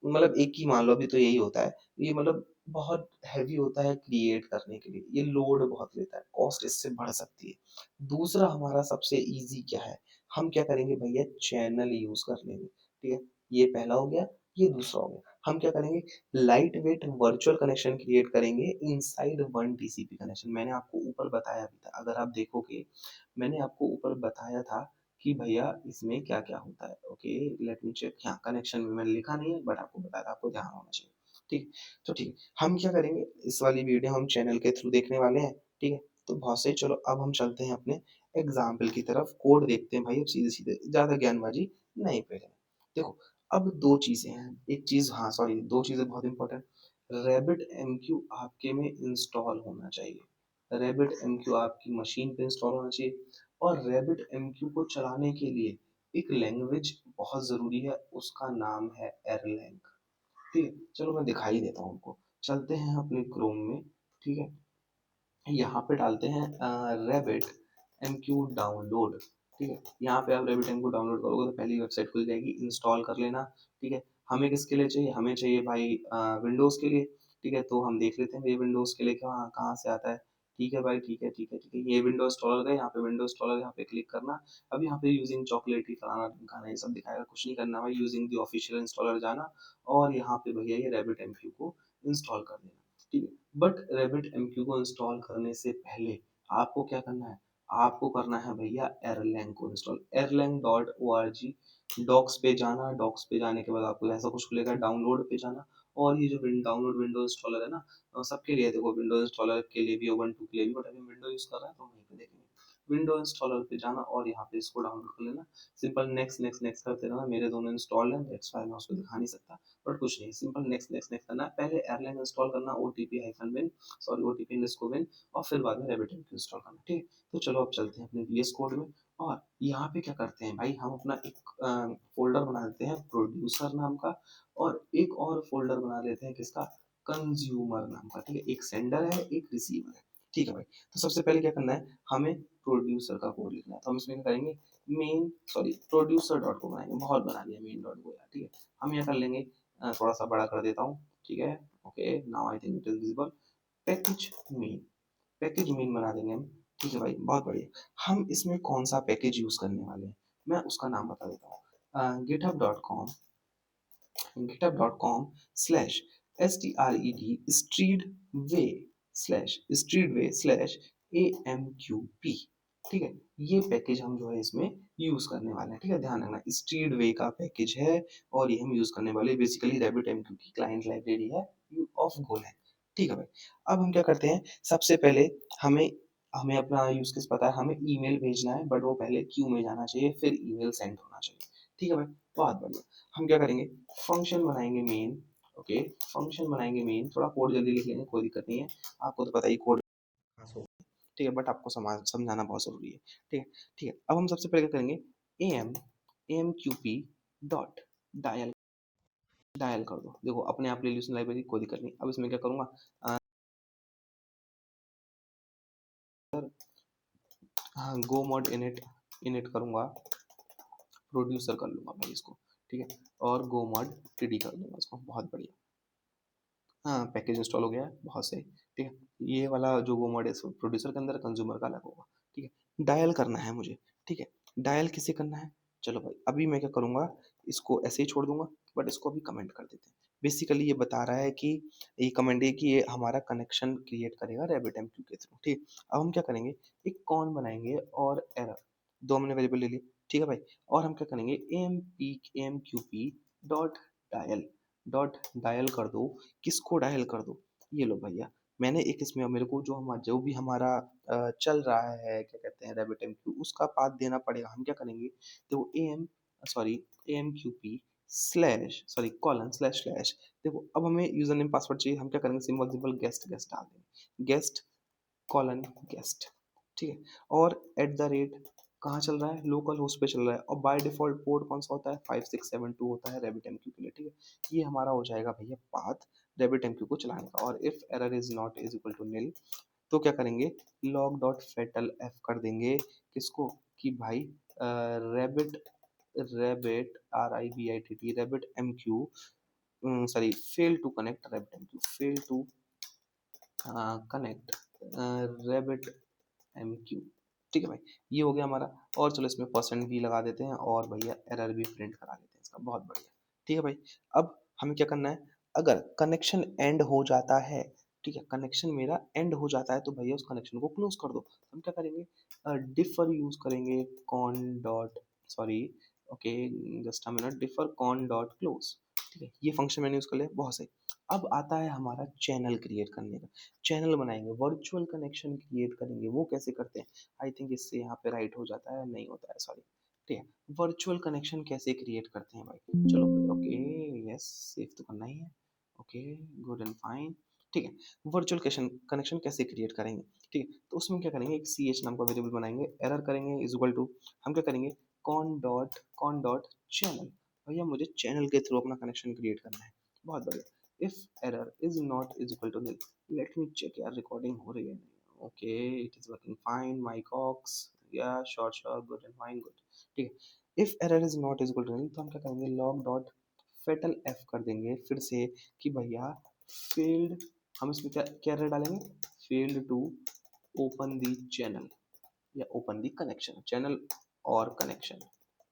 मतलब एक ही मान लो, अभी तो यही होता है, ये मतलब बहुत हैवी होता है क्रिएट करने के लिए, ये लोड बहुत लेता है, कॉस्ट इससे बढ़ सकती है। दूसरा हमारा सबसे इजी क्या है, हम क्या करेंगे भैया, चैनल यूज कर लेंगे, ठीक है। ये पहला हो गया, ये दूसरा हो गया, हम क्या करेंगे, light weight virtual connection create करेंगे इनसाइड वन TCP कनेक्शन। मैंने आपको ऊपर बताया भी था, अगर आप देखोगे, मैंने आपको ऊपर बताया था कि भैया इसमें क्या क्या होता है। ओके, लेट मी चेक, यहाँ कनेक्शन में मैंने लिखा नहीं है, बट आपको बताया था, आपको ध्यान होना चाहिए, ठीक। तो ठीक है, हम क्या करेंगे, इस वाली वीडियो हम चैनल के थ्रू देखने वाले हैं, ठीक है। तो बहुत सही, चलो अब हम चलते हैं अपने एग्जाम्पल की तरफ, कोड देखते हैं भाई, अब सीधे सीधे, ज्यादा ज्ञानबाजी नहीं करेंगे। देखो अब दो चीजें हैं, एक चीज, हाँ सॉरी, दो चीजें बहुत इंपॉर्टेंट, रैबिट एमक्यू आपके में इंस्टॉल होना चाहिए, रैबिट एमक्यू आपकी मशीन पे इंस्टॉल होना चाहिए। और रैबिट एमक्यू को चलाने के लिए एक लैंग्वेज बहुत ज़रूरी है, उसका नाम है एरलैंग। ठीक है, चलो मैं दिखाई देता हूँ आपको। चलते हैं अपने क्रोम में, ठीक है, यहाँ पे डालते हैं रैबिट एम क्यू डाउनलोड। ठीक है, यहाँ पे आप रैबिट एम क्यू डाउनलोड करोगे तो पहली वेबसाइट खुल जाएगी, इंस्टॉल कर लेना। ठीक है, हमें किसके लिए चाहिए, हमें चाहिए भाई विंडोज़ के लिए। ठीक है, तो हम देख लेते हैं ये विंडोज़ के लिए कहाँ कहाँ से आता है। ठीक है भाई, ठीक है ठीक है ठीक है, ये विंडोज इंस्टॉलर है, यहाँ पे विंडोज इंस्टॉलर यहाँ पे क्लिक करना। अब यहाँ पे यूजिंग चॉकलेट ही फलाना ढिमकाना ये सब दिखाएगा, कुछ नहीं करना भाई, यूजिंग द ऑफिशियल इंस्टॉलर जाना और यहाँ पे भैया ये रैबिट एम क्यू को इंस्टॉल कर देना। ठीक है, बट रैबिट एमक्यू को इंस्टॉल करने से पहले आपको क्या करना है, आपको करना है भैया एरलैंग को install. Erlang dot O R G, docs पे जाना, डॉक्स पे जाने के बाद आपको ऐसा कुछ खुलेगा, डाउनलोड पे जाना। और ये जो डाउनलोड विंडोज इंस्टॉलर है ना, सबके लिए देखो, विंडोज इंस्टॉलर के लिए भी, उबंटू के लिए भी, बट अभी विंडोज यूज कर रहा है तो वहीं पे देखेंगे। विंडोज इंस्टॉलर पे जाना और यहाँ पे इसको डाउनलोड कर लेना। सिंपल नेक्स्ट नेक्स्ट नेक्स्ट करते रहना, मेरे दोनों इंस्टॉल है, दैट्स व्हाई मैं उसको दिखा नहीं सकता, बट कुछ नहीं, सिंपल नेक्स्ट नेक्स्ट नेक्स्ट करना है। पहले एयरलाइन इंस्टॉल करना, OTP hyphen win, sorry OTP underscore win, और फिर बाद में रैबिट एमक्यू इंस्टॉल करना। ठीक है, तो चलो अब चलते हैं अपने वीएस कोड में। और यहाँ पे क्या करते हैं भाई, हम अपना एक फोल्डर बना लेते हैं प्रोड्यूसर नाम का, और एक और फोल्डर बना लेते हैं किसका, कंज्यूमर नाम का। ठीक है, एक सेंडर है एक रिसीवर है। ठीक है भाई, तो सबसे पहले क्या करना है, हमें प्रोड्यूसर का कोड लिखना है, तो हम इसमें क्या करेंगे, मेन सॉरी प्रोड्यूसर डॉट को बनाएंगे, बहुत बना लिया मेन डॉट को यार। ठीक है, हम यहाँ कर लेंगे, थोड़ा सा बड़ा कर देता हूँ। ठीक है, okay, now I think it is visible. Package main, package main बना देंगे हम। ठीक है भाई, बहुत बढ़िया। हम इसमें कौन सा पैकेज यूज करने वाले हैं, मैं उसका नाम बता देता हूँ, github.com/stred streetway streetway/amqp। ठीक है, ये पैकेज हम जो है इसमें यूज करने वाले हैं। ठीक है, ध्यान रखना, स्ट्रीडवे का पैकेज है और ये हम यूज करने वाले, बेसिकली रैबिट एमक्यू की क्लाइंट लाइब्रेरी है ऑफ गोलैंग। ठीक है भाई, अब हम क्या करते हैं, सबसे पहले हमें हमें अपना यूज केस पता है, हमें ईमेल भेजना है, बट वो पहले क्यू में जाना चाहिए, फिर ईमेल सेंड होना चाहिए। ठीक है भाई, बहुत बढ़िया। हम क्या करेंगे, फंक्शन बनाएंगे मेन। ओके, फंक्शन बनाएंगे मेन, थोड़ा कोड जल्दी लिख लेंगे, कोई दिक्कत नहीं है, आपको तो पता ही कोड। ठीक है, बट आपको समझाना बहुत जरूरी है। ठीक है, ठीक है, अब हम सबसे पहले क्या करेंगे, amqp डॉट डायल, डायल कर दो, देखो अपने आप ले ली उसने लाइब्रेरी, कोई दिक्कत नहीं। अब इसमें क्या करूंगा, हाँ गो मॉड इनिट, इनिट करूंगा, प्रोड्यूसर कर लूंगा भाई इसको। ठीक है, और गो मॉड टीडी कर दूंगा इसको, बहुत बढ़िया। हाँ, पैकेज इंस्टॉल हो गया है, बहुत सही। ठीक है, ये वाला जो वो मोड है प्रोड्यूसर के अंदर, कंज्यूमर का अलग होगा। ठीक है, डायल करना है मुझे। ठीक है, डायल किसे करना है, चलो भाई अभी मैं क्या करूँगा, इसको ऐसे ही छोड़ दूंगा, बट इसको अभी कमेंट कर देते हैं। बेसिकली ये बता रहा है कि ये कमेंट है कि ये हमारा कनेक्शन क्रिएट करेगा रैबिट एमक्यू के थ्रू। ठीक, अब हम क्या करेंगे, एक कॉन बनाएंगे और एरर, दो हमने वेरिएबल ले ली। ठीक है भाई, और हम क्या करेंगे, M Q P dot dial, dot dial कर दो, किसको डायल कर दो, ये लो भैया, मैंने एक इसमें मेरे को जो हमारा जो भी हमारा चल रहा है, क्या कहते हैं रैबिट एमक्यू, उसका पाथ देना पड़ेगा। हम क्या करेंगे, देखो amqp slash sorry colon slash slash, देखो अब हमें यूजर नेम पासवर्ड चाहिए, हम क्या करेंगे, सिंपल सिंपल गेस्ट गेस्ट डाल देंगे, गेस्ट कॉलन गेस्ट। ठीक है, और एट द रेट कहाँ चल रहा है, लोकल होस्ट पे चल रहा है, और बाय डिफॉल्ट पोर्ट कौन सा होता है, 5672 होता है रैबिट एमक्यू के लिए। ठीक है, ये हमारा हो जाएगा भैया पाथ रैबिट एमक्यू को चलाने का। और if error is not is equal to nil, तो क्या करेंगे, लॉग डॉट फेटल एफ कर देंगे, किसको, कि भाई Rabbit Rabbit RIBIT Rabbit MQ, sorry fail to connect Rabbit MQ, fail to connect Rabbit MQ. ठीक है भाई, ये हो गया हमारा। और चलो इसमें परसेंट भी लगा देते हैं और भैया एरर भी प्रिंट करा देते हैं इसका, बहुत बढ़िया। ठीक है भाई, अब हमें क्या करना है, अगर कनेक्शन एंड हो जाता है, ठीक है, कनेक्शन मेरा एंड हो जाता है, तो भैया उस कनेक्शन को क्लोज कर दो। हम क्या करेंगे, डिफर यूज करेंगे, cone dot sorry, okay just a minute, differ cone dot close. ठीक है, ये फंक्शन मैंने यूज कर लिया, बहुत सही। अब आता है हमारा चैनल क्रिएट करने का, चैनल बनाएंगे, वर्चुअल कनेक्शन क्रिएट करेंगे, वो कैसे करते हैं, आई थिंक इससे यहाँ पे राइट हो जाता है, नहीं होता है सॉरी। ठीक है, वर्चुअल कनेक्शन कैसे क्रिएट करते हैं भाई, चलो ओके, यस सेव तो करना ही है। Okay, good and fine. ठीक है, वर्चुअल कनेक्शन कैसे क्रिएट करेंगे? ठीक है, तो उसमें क्या करेंगे, एक सी एच नाम का वेरिएबल बनाएंगे, एरर करेंगे इज इक्वल टू, हम क्या करेंगे, कॉन डॉट चैनल। भैया मुझे चैनल के थ्रू अपना कनेक्शन क्रिएट करना है। बहुत बढ़िया। If error is not is equal to nil, let me check यार रिकॉर्डिंग हो रही है नहीं। Okay, it is working fine, mic ऑक्स, yeah sure sure, good and fine, good. ठीक है, if error is not is equal to nil, तो हम क्या करेंगे, लॉग डॉट फेटल एफ कर देंगे फिर से कि भैया फेल्ड, हम इसमें क्या क्या एरर डालेंगे, failed to open the channel या ओपन दी कनेक्शन, चैनल और कनेक्शन,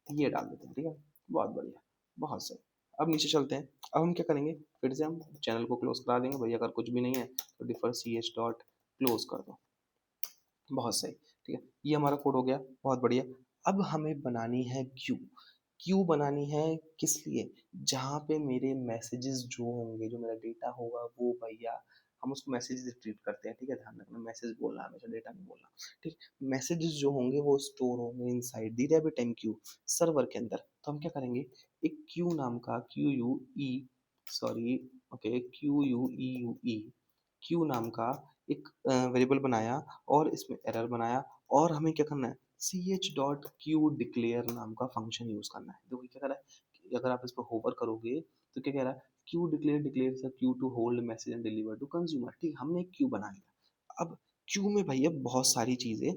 ये डाल देते हैं। ठीक है, बहुत बढ़िया, बहुत सही। अब नीचे चलते हैं। अब हम क्या करेंगे, फिर से हम चैनल को क्लोज करा देंगे भैया, अगर कुछ भी नहीं है तो defer C H dot close कर दो। बहुत सही। ठीक है, ये हमारा कोड हो गया, बहुत बढ़िया। अब हमें बनानी है क्यू। क्यू बनानी है किस लिए, जहाँ पे मेरे मैसेजेस जो होंगे, जो मेरा डेटा होगा वो भैया, हम उसको मैसेजेस ट्रीट करते हैं। ठीक है, ध्यान रखना, मैसेज बोलना है हमेशा, डेटा नहीं बोलना। ठीक, मैसेजेस जो होंगे वो स्टोर होंगे इनसाइड दी RabbitMQ सर्वर के अंदर। तो हम क्या करेंगे, एक क्यू नाम का, क्यू यू ई, सॉरी, ओके, क्यू नाम का एक वेरिएबल बनाया और इसमें एरर बनाया, और हमें क्या करना है, C H dot queue declare नाम का फंक्शन यूज करना है। देखो ये क्या कर रहा है कि अगर आप इस पर होवर करोगे तो क्या कह रहा है, queue declare declare queue to hold message and deliver to consumer. ठीक, हमने एक क्यू बना लिया। अब क्यू में भैया बहुत सारी चीजें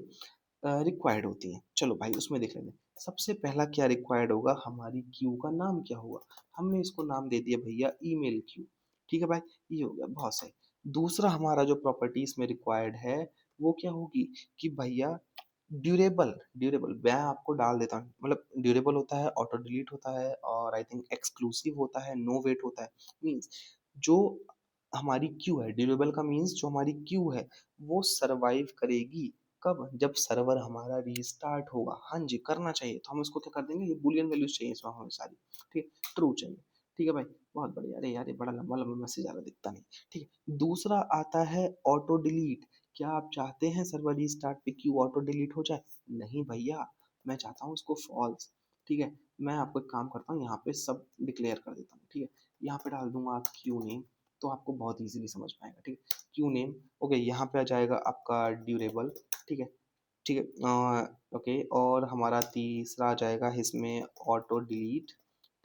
रिक्वायर्ड होती हैं, चलो भाई उसमें देख लेते हैं। सबसे पहला क्या रिक्वायर्ड होगा, हमारी क्यू का नाम क्या होगा, हमने इसको नाम दे दिया भैया ईमेल क्यू। ठीक है भाई, ये हो गया, बहुत सही। दूसरा हमारा जो प्रॉपर्टी इसमें रिक्वायर्ड है वो क्या होगी, कि भैया ड्यूरेबल, ड्यूरेबल मैं आपको डाल देता हूँ, मतलब ड्यूरेबल होता है, ऑटो डिलीट होता है, और आई थिंक एक्सक्लूसिव होता है, नो वेट होता है। मीन्स जो हमारी क्यू है, ड्यूरेबल का मीन्स जो हमारी क्यू है वो सरवाइव करेगी कब, जब सर्वर हमारा रीस्टार्ट होगा। हाँ जी, करना चाहिए, तो हम इसको क्या कर देंगे, ये बुलियन वैल्यूज चाहिए इसमें हमें सारी। ठीक है, ट्रू चाहिए। ठीक है भाई, बहुत बढ़िया। अरे यार ये बड़ा लंबा लंबा मैसेज आ रहा, दिखता नहीं। ठीक है, दूसरा आता है ऑटो डिलीट। क्या आप चाहते हैं सर्वर रीस्टार्ट पे क्यू ऑटो डिलीट हो जाए? नहीं भैया, मैं चाहता हूँ इसको फॉल्स। ठीक है, मैं आपको एक काम करता हूँ, यहाँ पे सब डिक्लेयर कर देता हूँ। ठीक है, यहाँ पे डाल दूंगा आप क्यू नेम, तो आपको बहुत इजीली समझ में आएगा। ठीक है, क्यू नेम, ओके, यहाँ पे आ जाएगा आपका ड्यूरेबल। ठीक है, ठीक है, ओके, और हमारा तीसरा आ जाएगा इसमें ऑटो डिलीट।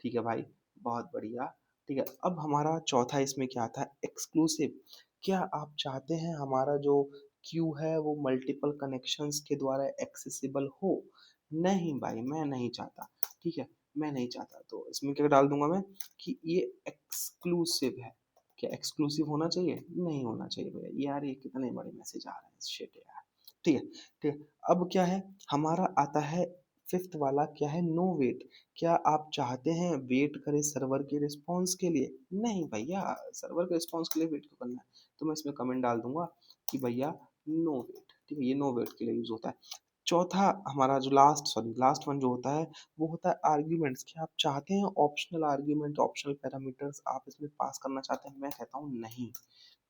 ठीक है भाई, बहुत बढ़िया। ठीक है, अब हमारा चौथा इसमें क्या था, एक्सक्लूसिव। क्या आप चाहते हैं हमारा जो क्यू है वो मल्टीपल कनेक्शंस के द्वारा एक्सेसिबल हो? नहीं भाई, मैं नहीं चाहता। ठीक है, मैं नहीं चाहता, तो इसमें क्या डाल दूंगा मैं, कि ये एक्सक्लूसिव है। क्या एक्सक्लूसिव होना चाहिए? नहीं होना चाहिए भैया। यार ये कितने बड़े मैसेज आ रहे हैं, शिट यार। ठीक है, ठीक है, अब क्या है, हमारा आता है फिफ्थ वाला, क्या है, नो वेट। क्या आप चाहते हैं वेट करें सर्वर के रिस्पॉन्स के लिए? नहीं भैया, सर्वर के रिस्पॉन्स के लिए वेट क्यों करना है? तो मैं इसमें कमेंट डाल दूंगा कि भैया नो वेट। ठीक है, ये नो वेट के लिए यूज होता है। चौथा हमारा जो लास्ट वन जो होता है वो होता है आर्ग्यूमेंट्स। क्या आप चाहते हैं ऑप्शनल आर्ग्यूमेंट, ऑप्शनल पैरामीटर्स आप इसमें पास करना चाहते हैं? मैं कहता हूँ नहीं,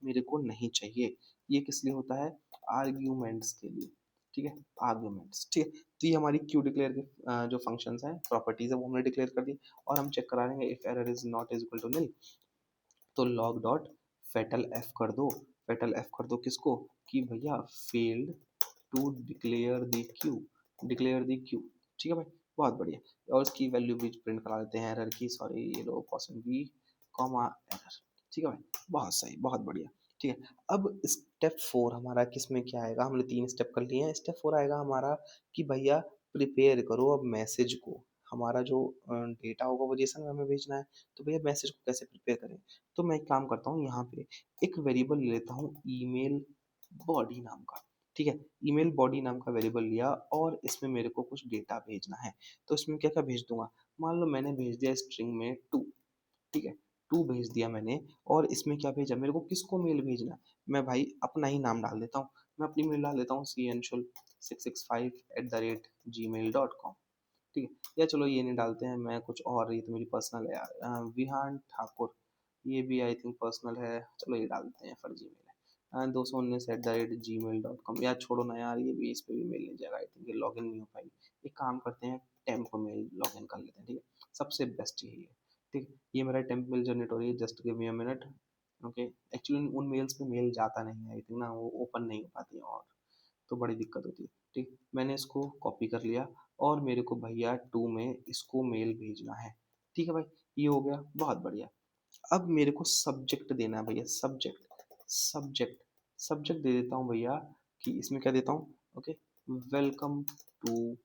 मेरे को नहीं चाहिए। ये किस लिए होता है, आर्ग्यूमेंट्स के लिए। ठीक है, आर्ग्यूमेंट्स। ठीक है, तो ये हमारी क्यू डिक्लेयर के जो फंक्शंस हैं, प्रॉपर्टीज है, वो हमने डिक्लेयर कर दी। और हम चेक करा लेंगे, if error is not is equal to nil, तो लॉग डॉट फेटल एफ कर दो। फेटल एफ कर दो किसको, कि भैया failed to declare the queue, declare the queue. ठीक है भाई, बहुत बढ़िया। और इसकी वैल्यू भी प्रिंट करा देते हैं, एरर की, सॉरी, ये लो परसेंट बी कॉमा एरर। ठीक है भाई, बहुत सही, बहुत बढ़िया। ठीक है, अब स्टेप 4 हमारा किसमें क्या आएगा, हमने 3 स्टेप कर लिए हैं, स्टेप 4 आएगा हमारा कि भैया प्रिपेयर करो अब मैसेज को। हमारा जो डेटा होगा वो जेसन में हमें भेजना है, तो भैया मैसेज को कैसे प्रिपेयर करें? तो मैं एक काम करता हूँ, यहाँ पे एक वेरिएबल ले लेता हूँ, ईमेल बॉडी नाम का। ठीक है, ईमेल बॉडी नाम का वेरिएबल लिया और इसमें मेरे को कुछ डेटा भेजना है। तो इसमें क्या क्या भेज दूंगा, मान लो मैंने भेज दिया स्ट्रिंग में टू। ठीक है, टू भेज दिया मैंने, और इसमें क्या भेजा, मेरे को किसको मेल भेजना है? मैं भाई अपना ही नाम डाल देता हूँ, मैं अपनी मेल डाल देता हूँ, cnshul665@gmail.com। ठीक है, या चलो ये नहीं डालते हैं, मैं कुछ और, ये तो मेरी पर्सनल है यार, विहान ठाकुर, ये भी आई थिंक पर्सनल है, चलो ये डाल देते हैं, फर्जी मेल है, 219@gmail.com। यार छोड़ो ना यार, ये भी, इस पे भी मेल नहीं जाएगा, आई थिंक ये लॉगिन नहीं हो पाएगी। एक काम करते हैं, टेम्प को मेल लॉगिन कर लेते हैं। ठीक है, सबसे बेस्ट यही है। ठीक है, ये मेरा टेम्प मेल जनरेट हो रही है, just give me a minute. Okay, actually उन मेल्स पे मेल जाता नहीं है आई थिंक ना, वो ओपन नहीं हो पाती है, और तो बड़ी दिक्कत होती है। ठीक, मैंने इसको कॉपी कर लिया और मेरे को भैया 2 में इसको मेल भेजना है। ठीक है भाई, ये हो गया, बहुत बढ़िया। अब मेरे को सब्जेक्ट देना है भैया, सब्जेक्ट, सब्जेक्ट, सब्जेक्ट दे देता हूँ भैया, कि इसमें क्या देता हूँ, okay, welcome to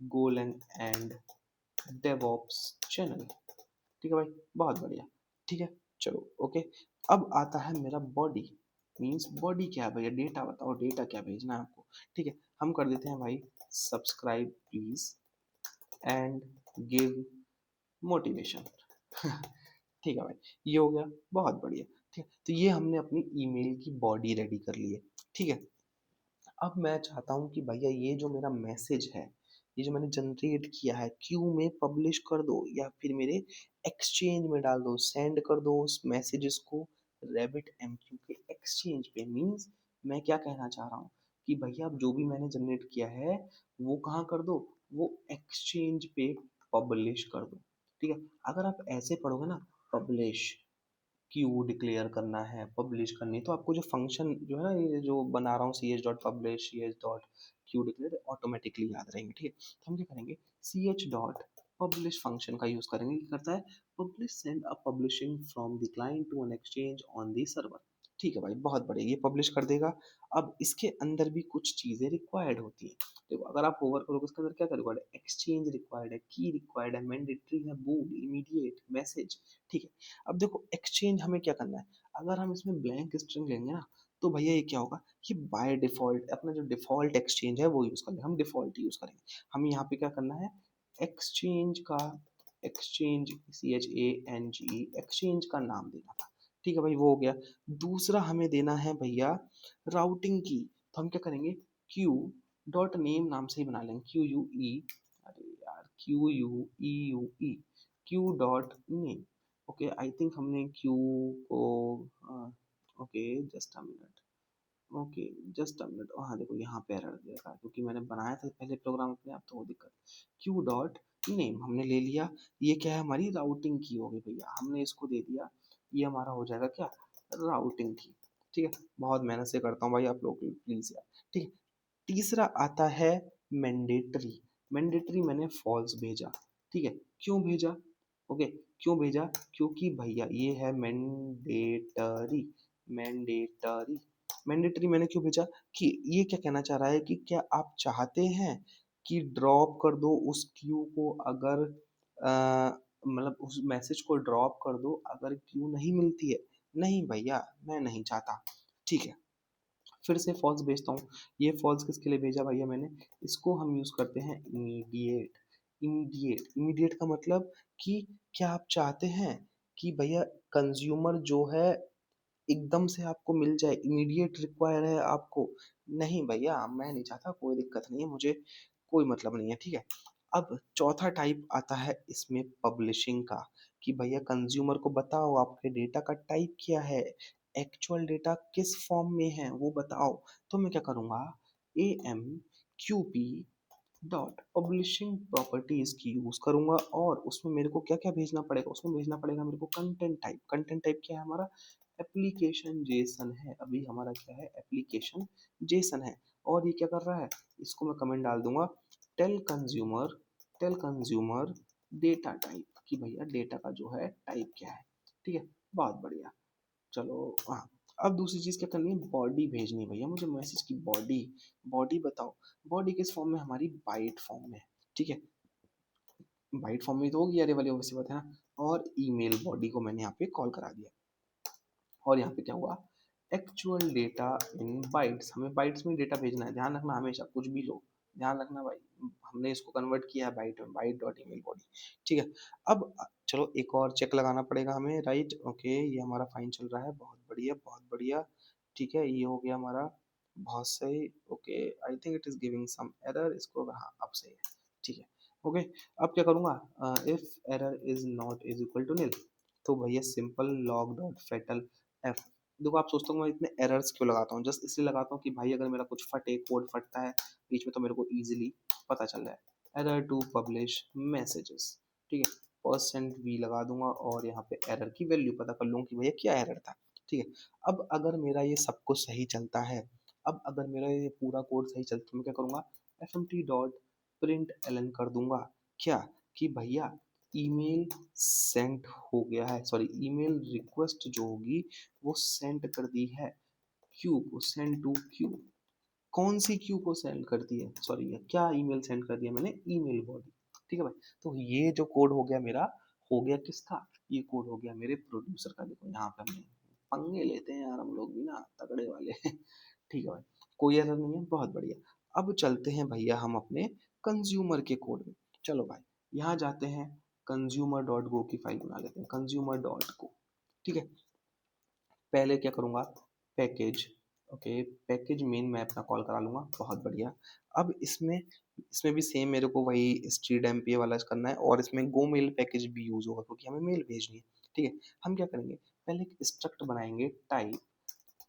Golang and DevOps channel. ठीक है भाई, बहुत बढ़िया। ठीक है, चलो ओके। अब आता है मेरा बॉडी, मीन्स बॉडी क्या है भैया, डेटा बताओ, डेटा क्या भेजना है आपको। ठीक है, हम कर देते हैं भाई, subscribe please and give motivation. ठीक है भाई, ये हो गया, बहुत बढ़िया। ठीक है, तो ये हमने अपनी ईमेल की बॉडी रेडी कर ली है। ठीक है, अब मैं चाहता हूँ कि भैया ये जो मेरा मैसेज है, ये जो मैंने जनरेट किया है, क्यू में पब्लिश कर दो या फिर मेरे एक्सचेंज में डाल दो, सेंड कर दो उस मैसेजेस को रैबिट एमक्यू के एक्सचेंज पे। मीन्स मैं क्या कहना चाह रहा हूँ कि भैया अब जो भी मैंने जनरेट किया है वो कहाँ कर दो, वो एक्सचेंज पे पब्लिश कर दो। ठीक है, अगर आप ऐसे पढ़ोगे ना, पब्लिश, क्यू डिक्लेयर करना है, पब्लिश करनी है, तो आपको जो फंक्शन जो है ना, ये जो बना रहा हूँ, C H dot publish, C H dot queue declare, automatically याद रहेंगे। ठीक है, तो हम क्या करेंगे, C H dot publish function का यूज करेंगे, क्या करता है, publish send a publishing from the client to an exchange on the server. ठीक है भाई, बहुत बढ़िया, ये पब्लिश कर देगा। अब इसके अंदर भी कुछ चीजें रिक्वायर्ड होती हैं। देखो, अगर आप ओवर करोगे, उसके अंदर क्या क्या रिक्वायर्ड है, एक्सचेंज रिक्वायर्ड है, की रिक्वायर्ड है, मैंडेटरी है, बूट, इमीडिएट, मैसेज। ठीक है, अब देखो एक्सचेंज हमें क्या करना है, अगर हम इसमें ब्लैंक स्ट्रिंग लेंगे ना, तो भैया ये क्या होगा, ये बाय डिफॉल्ट अपना जो डिफॉल्ट एक्सचेंज है वो यूज करेंगे, हम डिफॉल्ट यूज करेंगे। हमें यहाँ पे क्या करना है, एक्सचेंज का, exchange, C H A N G, exchange का नाम देना था। ठीक है भाई, वो हो गया। दूसरा हमें देना है भैया राउटिंग की, तो हम क्या करेंगे, क्यू डॉट नेम नाम से ही बना लेंगे, क्यू यू ई, अरे यार, Q U E U E, Q dot name. Okay, I think हमने क्यू को, okay just a minute, okay just a minute, हाँ देखो यहाँ पे एरर दे रहा है, क्योंकि मैंने बनाया था पहले प्रोग्राम अपने आप, तो वो दिक्कत। क्यू डॉट नेम हमने ले लिया, ये क्या है, हमारी राउटिंग की हो गई भैया, हमने इसको दे दिया, ये हमारा हो जाएगा क्या, राउटिंग की। ठीक है, बहुत मेहनत से करता हूँ भाई, आप लोग प्लीज यार। ठीक है, तीसरा आता है मैंडेटरी, मैंडेटरी मैंने फॉल्स भेजा। ठीक है, क्यों भेजा, ओके, क्यों भेजा, क्योंकि भैया ये है मैंडेटरी, मैंडेटरी, मैंडेटरी मैंने क्यों भेजा, कि ये क्या कहना चाह रहा है कि क्या आप चाहते हैं कि ड्रॉप कर दो उस क्यू को, अगर मतलब उस मैसेज को ड्रॉप कर दो अगर क्यू नहीं मिलती है। नहीं भैया, मैं नहीं चाहता। ठीक है, फिर से फॉल्स भेजता हूँ। ये फॉल्स किसके लिए भेजा भैया मैंने, इसको हम यूज करते हैं इमीडिएट, इमीडिएट, इमीडिएट का मतलब कि क्या आप चाहते हैं कि भैया कंज्यूमर जो है एकदम से आपको मिल जाए, इमीडिएट रिक्वायर है आपको। नहीं भैया, मैं नहीं चाहता, कोई दिक्कत नहीं है मुझे, कोई मतलब नहीं है। ठीक है, अब चौथा टाइप आता है इसमें पब्लिशिंग का, कि भैया कंज्यूमर को बताओ आपके डेटा का टाइप क्या है, एक्चुअल डेटा किस फॉर्म में है वो बताओ। तो मैं क्या करूँगा, A M Q P dot publishing properties की यूज करूंगा, और उसमें मेरे को क्या क्या भेजना पड़ेगा, उसमें भेजना पड़ेगा मेरे को कंटेंट टाइप। कंटेंट टाइप क्या है हमारा, एप्लीकेशन जेसन है, अभी हमारा क्या है, एप्लीकेशन जेसन है। और ये क्या कर रहा है, इसको मैं कमेंट डाल दूंगा, tell consumer, tell consumer data type, कि भैया डेटा का जो है टाइप क्या है। ठीक है, बहुत बढ़िया। चलो हाँ, अब दूसरी चीज़ क्या करनी है, बॉडी भेजनी है भैया मुझे, मैसेज की बॉडी, बॉडी बताओ, बॉडी किस फॉर्म में, हमारी बाइट फॉर्म में। ठीक है, बाइट फॉर्म में तो होगी, अरे वाली ऑब्वियसली बात है ना। और ईमेल बॉडी को मैंने यहाँ पे कॉल करा दिया, और यहाँ पे क्या हुआ, एक्चुअल डेटा इन बाइट्स, हमें बाइट्स में डेटा भेजना है, ध्यान रखना हमेशा, कुछ भी लो ध्यान रखना भाई, हमने इसको कन्वर्ट किया है बाइट में, बाइट डॉट ईमेल बॉडी। ठीक है, अब चलो एक और चेक लगाना पड़ेगा हमें, राइट, ओके, ये हमारा फाइन चल रहा है, बहुत बढ़िया, बहुत बढ़िया। ठीक है, ये हो गया हमारा, बहुत सही, okay, I think it is giving some error, इसको, हाँ अब सही है। ठीक है, ओके, अब क्या करूँगा, if error is not is equal to nil, तो भैया simple log dot fatal F. देखो आप सोचते हो मैं इतने एरर्स क्यों लगाता हूँ, जस्ट इसलिए लगाता हूँ कि भाई अगर मेरा कुछ फटे, कोड फटता है बीच में, तो मेरे को इजीली पता चल जाए। एरर टू पब्लिश मैसेजेस, ठीक है, परसेंट वी लगा दूंगा, और यहाँ पे एरर की वैल्यू पता कर लूँ कि भैया क्या एरर था। ठीक है। अब अगर मेरा ये सब कुछ सही चलता है, अब अगर मेरा ये पूरा कोड सही चलता है तो मैं क्या करूँगा, एफएमटी डॉट प्रिंट एलन कर दूंगा क्या, कि भैया ईमेल सेंड हो गया है, सॉरी ईमेल रिक्वेस्ट जो होगी वो सेंड कर दी है क्यू को, सेंड टू क्यू। कौन सी क्यू को सेंड कर दी है, सॉरी क्या ईमेल सेंड कर दिया मैंने, ईमेल बॉडी। ठीक है भाई, तो ये जो कोड हो गया मेरा, हो गया किसका, ये कोड हो गया मेरे प्रोड्यूसर का। देखो यहाँ पे हमने पंगे लेते हैं यार हम लोग भी ना, तगड़े वाले ठीक है भाई, कोई एरर नहीं है, बहुत बढ़िया। अब चलते हैं भैया हम अपने कंज्यूमर के कोड में। चलो भाई, यहाँ जाते हैं, कंज्यूमर डॉट गो की फाइल बना लेते हैं, कंज्यूमर डॉट गो। ठीक है, पहले क्या करूँगा, पैकेज, ओके पैकेज मेन मैं अपना कॉल करा लूँगा, बहुत बढ़िया। अब इसमें इसमें भी सेम मेरे को वही स्ट्रीडएमपी वाला करना है, और इसमें गो मेल पैकेज भी यूज़ होगा क्योंकि हमें मेल भेजनी है। ठीक है, हम क्या करेंगे, पहले एक स्ट्रक्ट बनाएंगे टाइप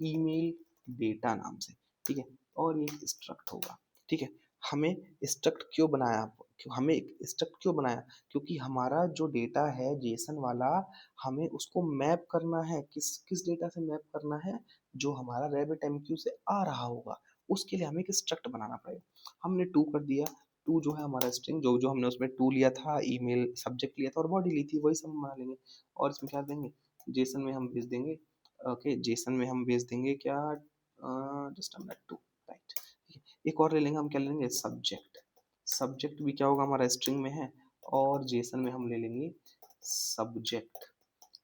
ईमेल डेटा नाम से। ठीक है, और ये स्ट्रक्ट होगा। ठीक है, हमें स्ट्रक्ट क्यों बनाया, हमें स्ट्रक्ट क्यों बनाया, क्योंकि हमारा जो डेटा है जेसन वाला, हमें उसको मैप करना है, किस किस डेटा से मैप करना है, जो हमारा रैबिट एमक्यू से आ रहा होगा, उसके लिए हमें एक स्ट्रक्ट बनाना पड़ेगा। हमने टू कर दिया, टू जो है हमारा स्ट्रिंग, जो जो हमने उसमें टू लिया था, ईमेल सब्जेक्ट लिया था और बॉडी ली थी, वही सब हम बना लेंगे। और इसमें क्या देंगे, जेसन में हम भेज देंगे, ओके जेसन में हम भेज देंगे क्या, just a minute to, right. एक और ले लेंगे, हम क्या ले लेंगे, सब्जेक्ट। सब्जेक्ट भी क्या होगा, हमारा स्ट्रिंग में है, और जेसन में हम ले लेंगे सब्जेक्ट।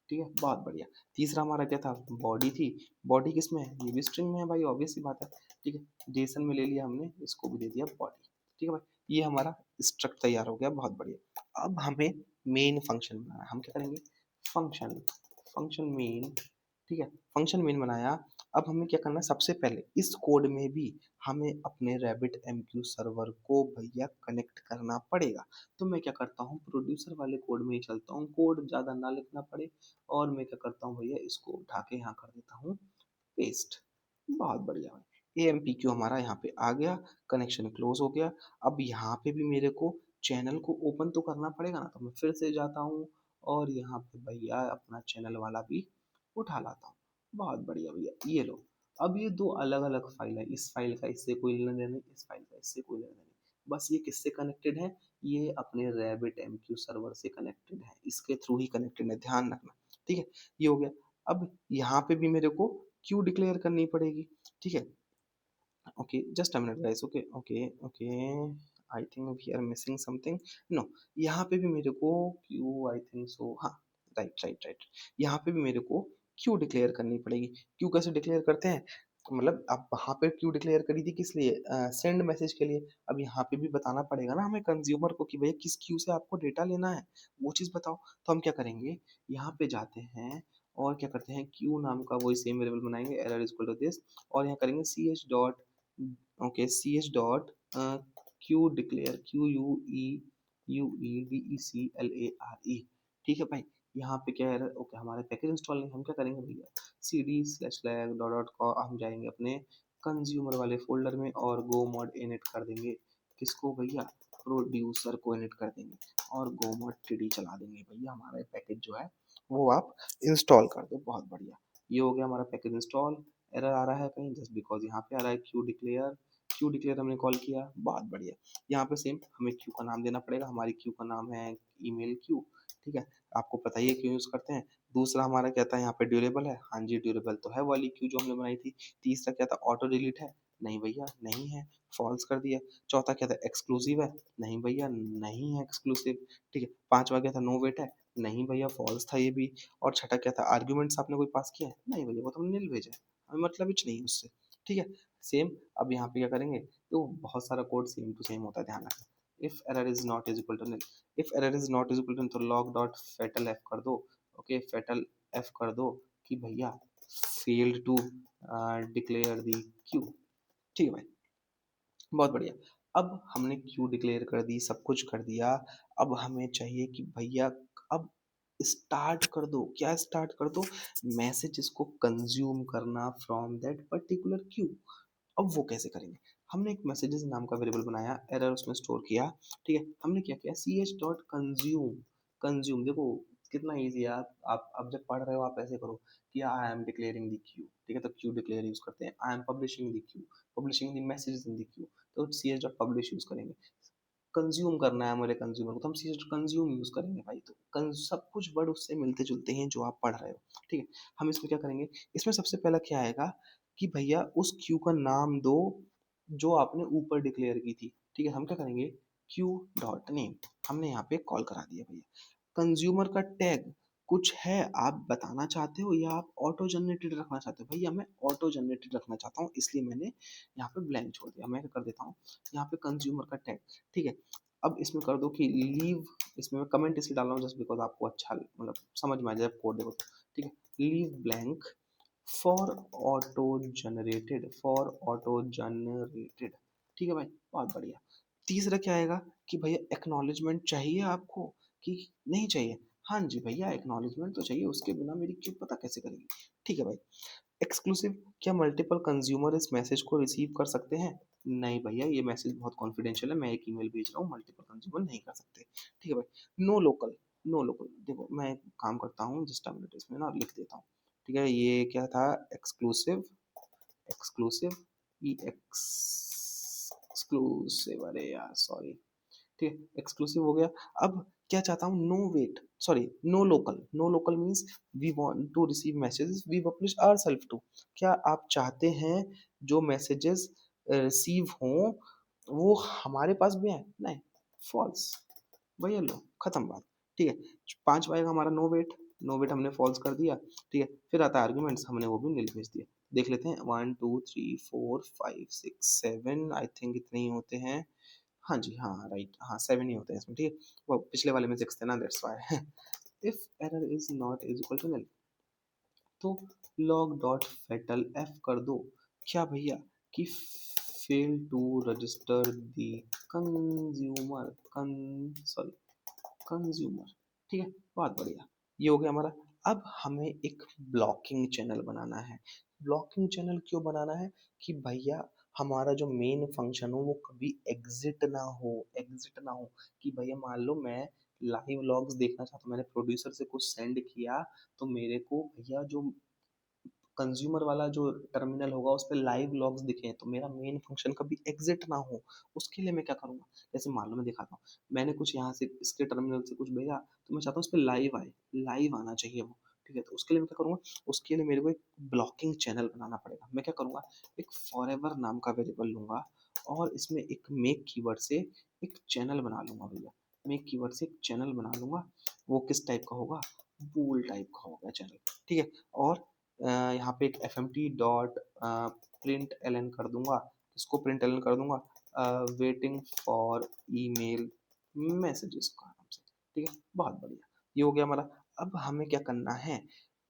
ठीक है, बहुत बढ़िया। तीसरा हमारा क्या था, बॉडी थी। बॉडी किस में है, ये भी स्ट्रिंग में है भाई, ऑब्वियस सी बात है। ठीक है, जेसन में ले लिया हमने, इसको भी दे दिया बॉडी। ठीक है भाई, ये हमारा स्ट्रक्ट तैयार हो गया, बहुत बढ़िया। अब हमें मेन फंक्शन बनाना है, हम क्या करेंगे, फंक्शन, फंक्शन मेन। ठीक है, फंक्शन मेन बनाया। अब हमें क्या करना है, सबसे पहले इस कोड में भी हमें अपने रैबिट एमक्यू सर्वर को भैया कनेक्ट करना पड़ेगा। तो मैं क्या करता हूँ, प्रोड्यूसर वाले कोड में ही चलता हूँ, कोड ज़्यादा ना लिखना पड़े, और मैं क्या करता हूँ भैया, इसको उठा के यहाँ कर देता हूँ पेस्ट। बहुत बढ़िया भाई, ए एम पी क्यू हमारा यहाँ पे आ गया, कनेक्शन क्लोज हो गया। अब यहाँ पे भी मेरे को चैनल को ओपन तो करना पड़ेगा ना, तो मैं फिर से जाता हूँ और यहाँ पे भैया अपना चैनल वाला भी उठा लाता हूँ। बहुत बढ़िया भैया, ये लो। अब ये दो अलग अलग फाइल है, इस फाइल का इससे कोई लेना देना नहीं, इस फाइल का इससे कोई लेना देना नहीं, बस ये किससे कनेक्टेड है, ये अपने रैबिट एम क्यू सर्वर से कनेक्टेड है, इसके थ्रू ही कनेक्टेड है, ध्यान रखना। ठीक है, ये हो गया। अब यहाँ पे भी मेरे को क्यू डिक्लेयर करनी पड़ेगी। ठीक है, okay just a minute guys, okay okay okay, I think we are missing something. No, यहाँ पे भी मेरे को क्यू, आई थिंक सो, हाँ राइट राइट राइट, यहाँ पे भी मेरे को क्यू डिक्लेयर करनी पड़ेगी। क्यू कैसे डिक्लेयर करते हैं, मतलब आप वहाँ पे क्यू डिक्लेयर करी थी किस लिए, सेंड मैसेज के लिए। अब यहाँ पे भी बताना पड़ेगा ना हमें कंज्यूमर को कि भैया किस क्यू से आपको डेटा लेना है, वो चीज़ बताओ। तो हम क्या करेंगे, यहाँ पे जाते हैं और क्या करते हैं, क्यू नाम का वही सेम वेरिएबल बनाएंगे, error is equal to this, और यहाँ करेंगे C H dot, okay C H dot queue declare, Q U E, U E D E C L A R E. ठीक है भाई, यहाँ पे क्या है, ओके हमारे पैकेज इंस्टॉल नहीं, हम क्या करेंगे भैया, C D slash lag dot dot को हम जाएंगे अपने कंज्यूमर वाले फोल्डर में और गो मॉड इनिट कर देंगे, किसको भैया, प्रोड्यूसर को इनिट कर देंगे, और गो मॉड टीडी चला देंगे भैया, हमारा पैकेज जो है वो आप इंस्टॉल कर दो। बहुत बढ़िया, ये हो गया हमारा पैकेज इंस्टॉल। एरर आ रहा है कहीं, जस्ट बिकॉज यहाँ पे आ रहा है क्यू डिक्लेयर, क्यू डिक्लेयर हमने कॉल किया, बहुत बढ़िया। यहाँ पे सेम हमें क्यू का नाम देना पड़ेगा, हमारी क्यू का नाम है ईमेल क्यू। ठीक है, आपको पता ही है क्यों यूज करते हैं। दूसरा हमारा क्या था, यहाँ पे ड्यूरेबल है, हाँ जी ड्यूरेबल तो है वाली क्यू जो हमने बनाई थी। तीसरा क्या था, ऑटो डिलीट है, नहीं भैया नहीं है, फॉल्स कर दिया। चौथा क्या था, एक्सक्लूसिव है, नहीं भैया नहीं है एक्सक्लूसिव। ठीक है, पांचवा क्या था, नो वेट है, नहीं भैया फॉल्स था ये भी। और छठा क्या था, आर्ग्यूमेंट्स आपने कोई पास किया है, नहीं भैया वो तो हमने नील भेजा है, हमें मतलब कुछ नहीं है उससे। ठीक है, सेम। अब यहाँ पे क्या करेंगे, तो बहुत सारा कोड सेम टू सेम होता है, ध्यान रखना। If error is not is equal to nil, if error is not is equal to, तो लॉग डॉट फेटल एफ कर दो, ओके फेटल एफ कर दो कि भैया failed to declare the queue. ठीक है भाई, बहुत बढ़िया। अब हमने क्यू डिक्लेयर कर दी, सब कुछ कर दिया। अब हमें चाहिए कि भैया अब स्टार्ट कर दो, क्या स्टार्ट कर दो, मैसेजेस को कंज्यूम करना फ्रॉम दैट पर्टिकुलर क्यू। अब वो कैसे करेंगे, हमने एक मैसेजेस नाम का वेरिएबल बनाया, एरर उसमें स्टोर किया। ठीक है, हमने क्या किया, C H dot consume, consume देखो कितना ईज़ी है। आप अब जब पढ़ रहे हो आप ऐसे करो कि I am declaring the queue, ठीक है? तो क्यू डिक्लेयर यूज़ करते हैं। I am publishing the Q, publishing the messages in the Q, तो cs डॉट पब्लिश यूज़ करेंगे। कंज़्यूम करना है हमारे कंज़्यूमर को, तो हम cs डॉट कंज़्यूम यूज़ करेंगे भाई। तो सब कुछ वर्ड उससे मिलते-जुलते हैं जो आप पढ़ रहे हो, ठीक है? हम इसमें क्या करेंगे, इसमें सबसे पहला क्या आएगा कि भैया उस क्यू का नाम दो जो आपने ऊपर डिक्लेयर की थी, ठीक है? हम क्या करेंगे, क्यू डॉट नेम, हमने यहाँ पे कॉल करा दिया भैया। कंज्यूमर का टैग कुछ है आप बताना चाहते हो या आप ऑटो जनरेटेड रखना चाहते हो? भैया मैं ऑटो जनरेटेड रखना चाहता हूँ, इसलिए मैंने यहाँ पे ब्लैंक छोड़ दिया। मैं क्या कर देता हूँ, यहाँ पे कंज्यूमर का टैग, ठीक है? अब इसमें कर दो कि लीव, इसमें मैं कमेंट इसलिए डाल रहा हूँ जस्ट बिकॉज़ आपको अच्छा मतलब समझ में आ जाए कोड देखो तो, ठीक है? Leave blank for auto generated, ठीक है भाई? बहुत बढ़िया। तीसरा क्या आएगा कि भैया एक्नॉलेजमेंट चाहिए आपको कि नहीं चाहिए? हाँ जी भैया, एक्नॉलेजमेंट तो चाहिए, उसके बिना मेरी क्यू पता कैसे करेगी? ठीक है भाई। एक्सक्लूसिव, क्या मल्टीपल कंज्यूमर इस मैसेज को रिसीव कर सकते हैं? नहीं भैया, ये मैसेज बहुत कॉन्फिडेंशियल है, मैं एक ईमेल भेज रहा हूँ, मल्टीपल कंज्यूमर नहीं कर सकते। ठीक है भाई। नो लोकल, नो लोकल, देखो मैं एक काम करता हूँ, जस्ट अ मिनट, इसमें ना लिख देता हूँ। ठीक है, ये क्या था, एक्सक्लूसिव, एक्सक्लूसिव, ई एक्सक्लूसिव, अरे यार सॉरी। ठीक है, एक्सक्लूसिव हो गया। अब क्या चाहता हूँ, no wait, sorry, no local, no local means we want to receive messages we publish ourselves too. क्या आप चाहते हैं जो मैसेजेस रिसीव हों वो हमारे पास भी आए? नहीं, फॉल्स। भैया लो, खत्म बात। ठीक है, 5 आएगा हमारा नो वेट, नो वेट हमने फॉल्स कर दिया। ठीक है, फिर आता है आर्ग्यूमेंट्स, हमने वो भी नील भेज दिया। देख लेते हैं, 1 2 3 4 5 6 7, आई थिंक इतने ही होते हैं। हाँ जी, हाँ, राइट, हाँ 7 ही होते हैं इसमें, ठीक है। वो पिछले वाले में 6 थे ना, that's why. If error is not is equal to nil, तो लॉग डॉट फेटल एफ कर दो। क्या भैया कि fail to register the consumer, sorry, consumer. ठीक है, बहुत बढ़िया, ये हो गया हमारा। अब हमें एक ब्लॉकिंग चैनल बनाना है। ब्लॉकिंग चैनल क्यों बनाना है कि भैया हमारा जो मेन फंक्शन हो वो कभी एग्जिट ना हो, एग्जिट ना हो। कि भैया मान लो मैं लाइव लॉग्स देखना चाहता हूँ, मैंने प्रोड्यूसर से कुछ सेंड किया, तो मेरे को भैया जो कंज्यूमर वाला जो टर्मिनल होगा उस पे लाइव लॉग्स दिखें, तो मेरा मेन फंक्शन कभी एग्जिट ना हो। उसके लिए मैं क्या करूँगा, जैसे मान लो मैं दिखाता हूँ, मैंने कुछ यहाँ से इसके टर्मिनल से कुछ भेजा, तो मैं चाहता हूँ उस पे लाइव आए, लाइव आना चाहिए वो। ठीक है, तो उसके लिए मैं क्या करूँगा, उसके लिए मेरे को एक ब्लॉकिंग चैनल बनाना पड़ेगा। मैं क्या करूँगा, एक फॉरएवर नाम का वेरिएबल लूँगा और इसमें एक मेक कीवर्ड से एक चैनल बना लूँगा भैया। मेक कीवर्ड से एक चैनल बना लूँगा, वो किस टाइप का होगा, बूल टाइप का होगा चैनल। ठीक है, और यहाँ पे एक F M T dot print L N कर दूंगा, इसको प्रिंट एल एन कर दूंगा, वेटिंग फॉर ईमेल मैसेजेस का नाम से। ठीक है, बहुत बढ़िया, ये हो गया हमारा। अब हमें क्या करना है,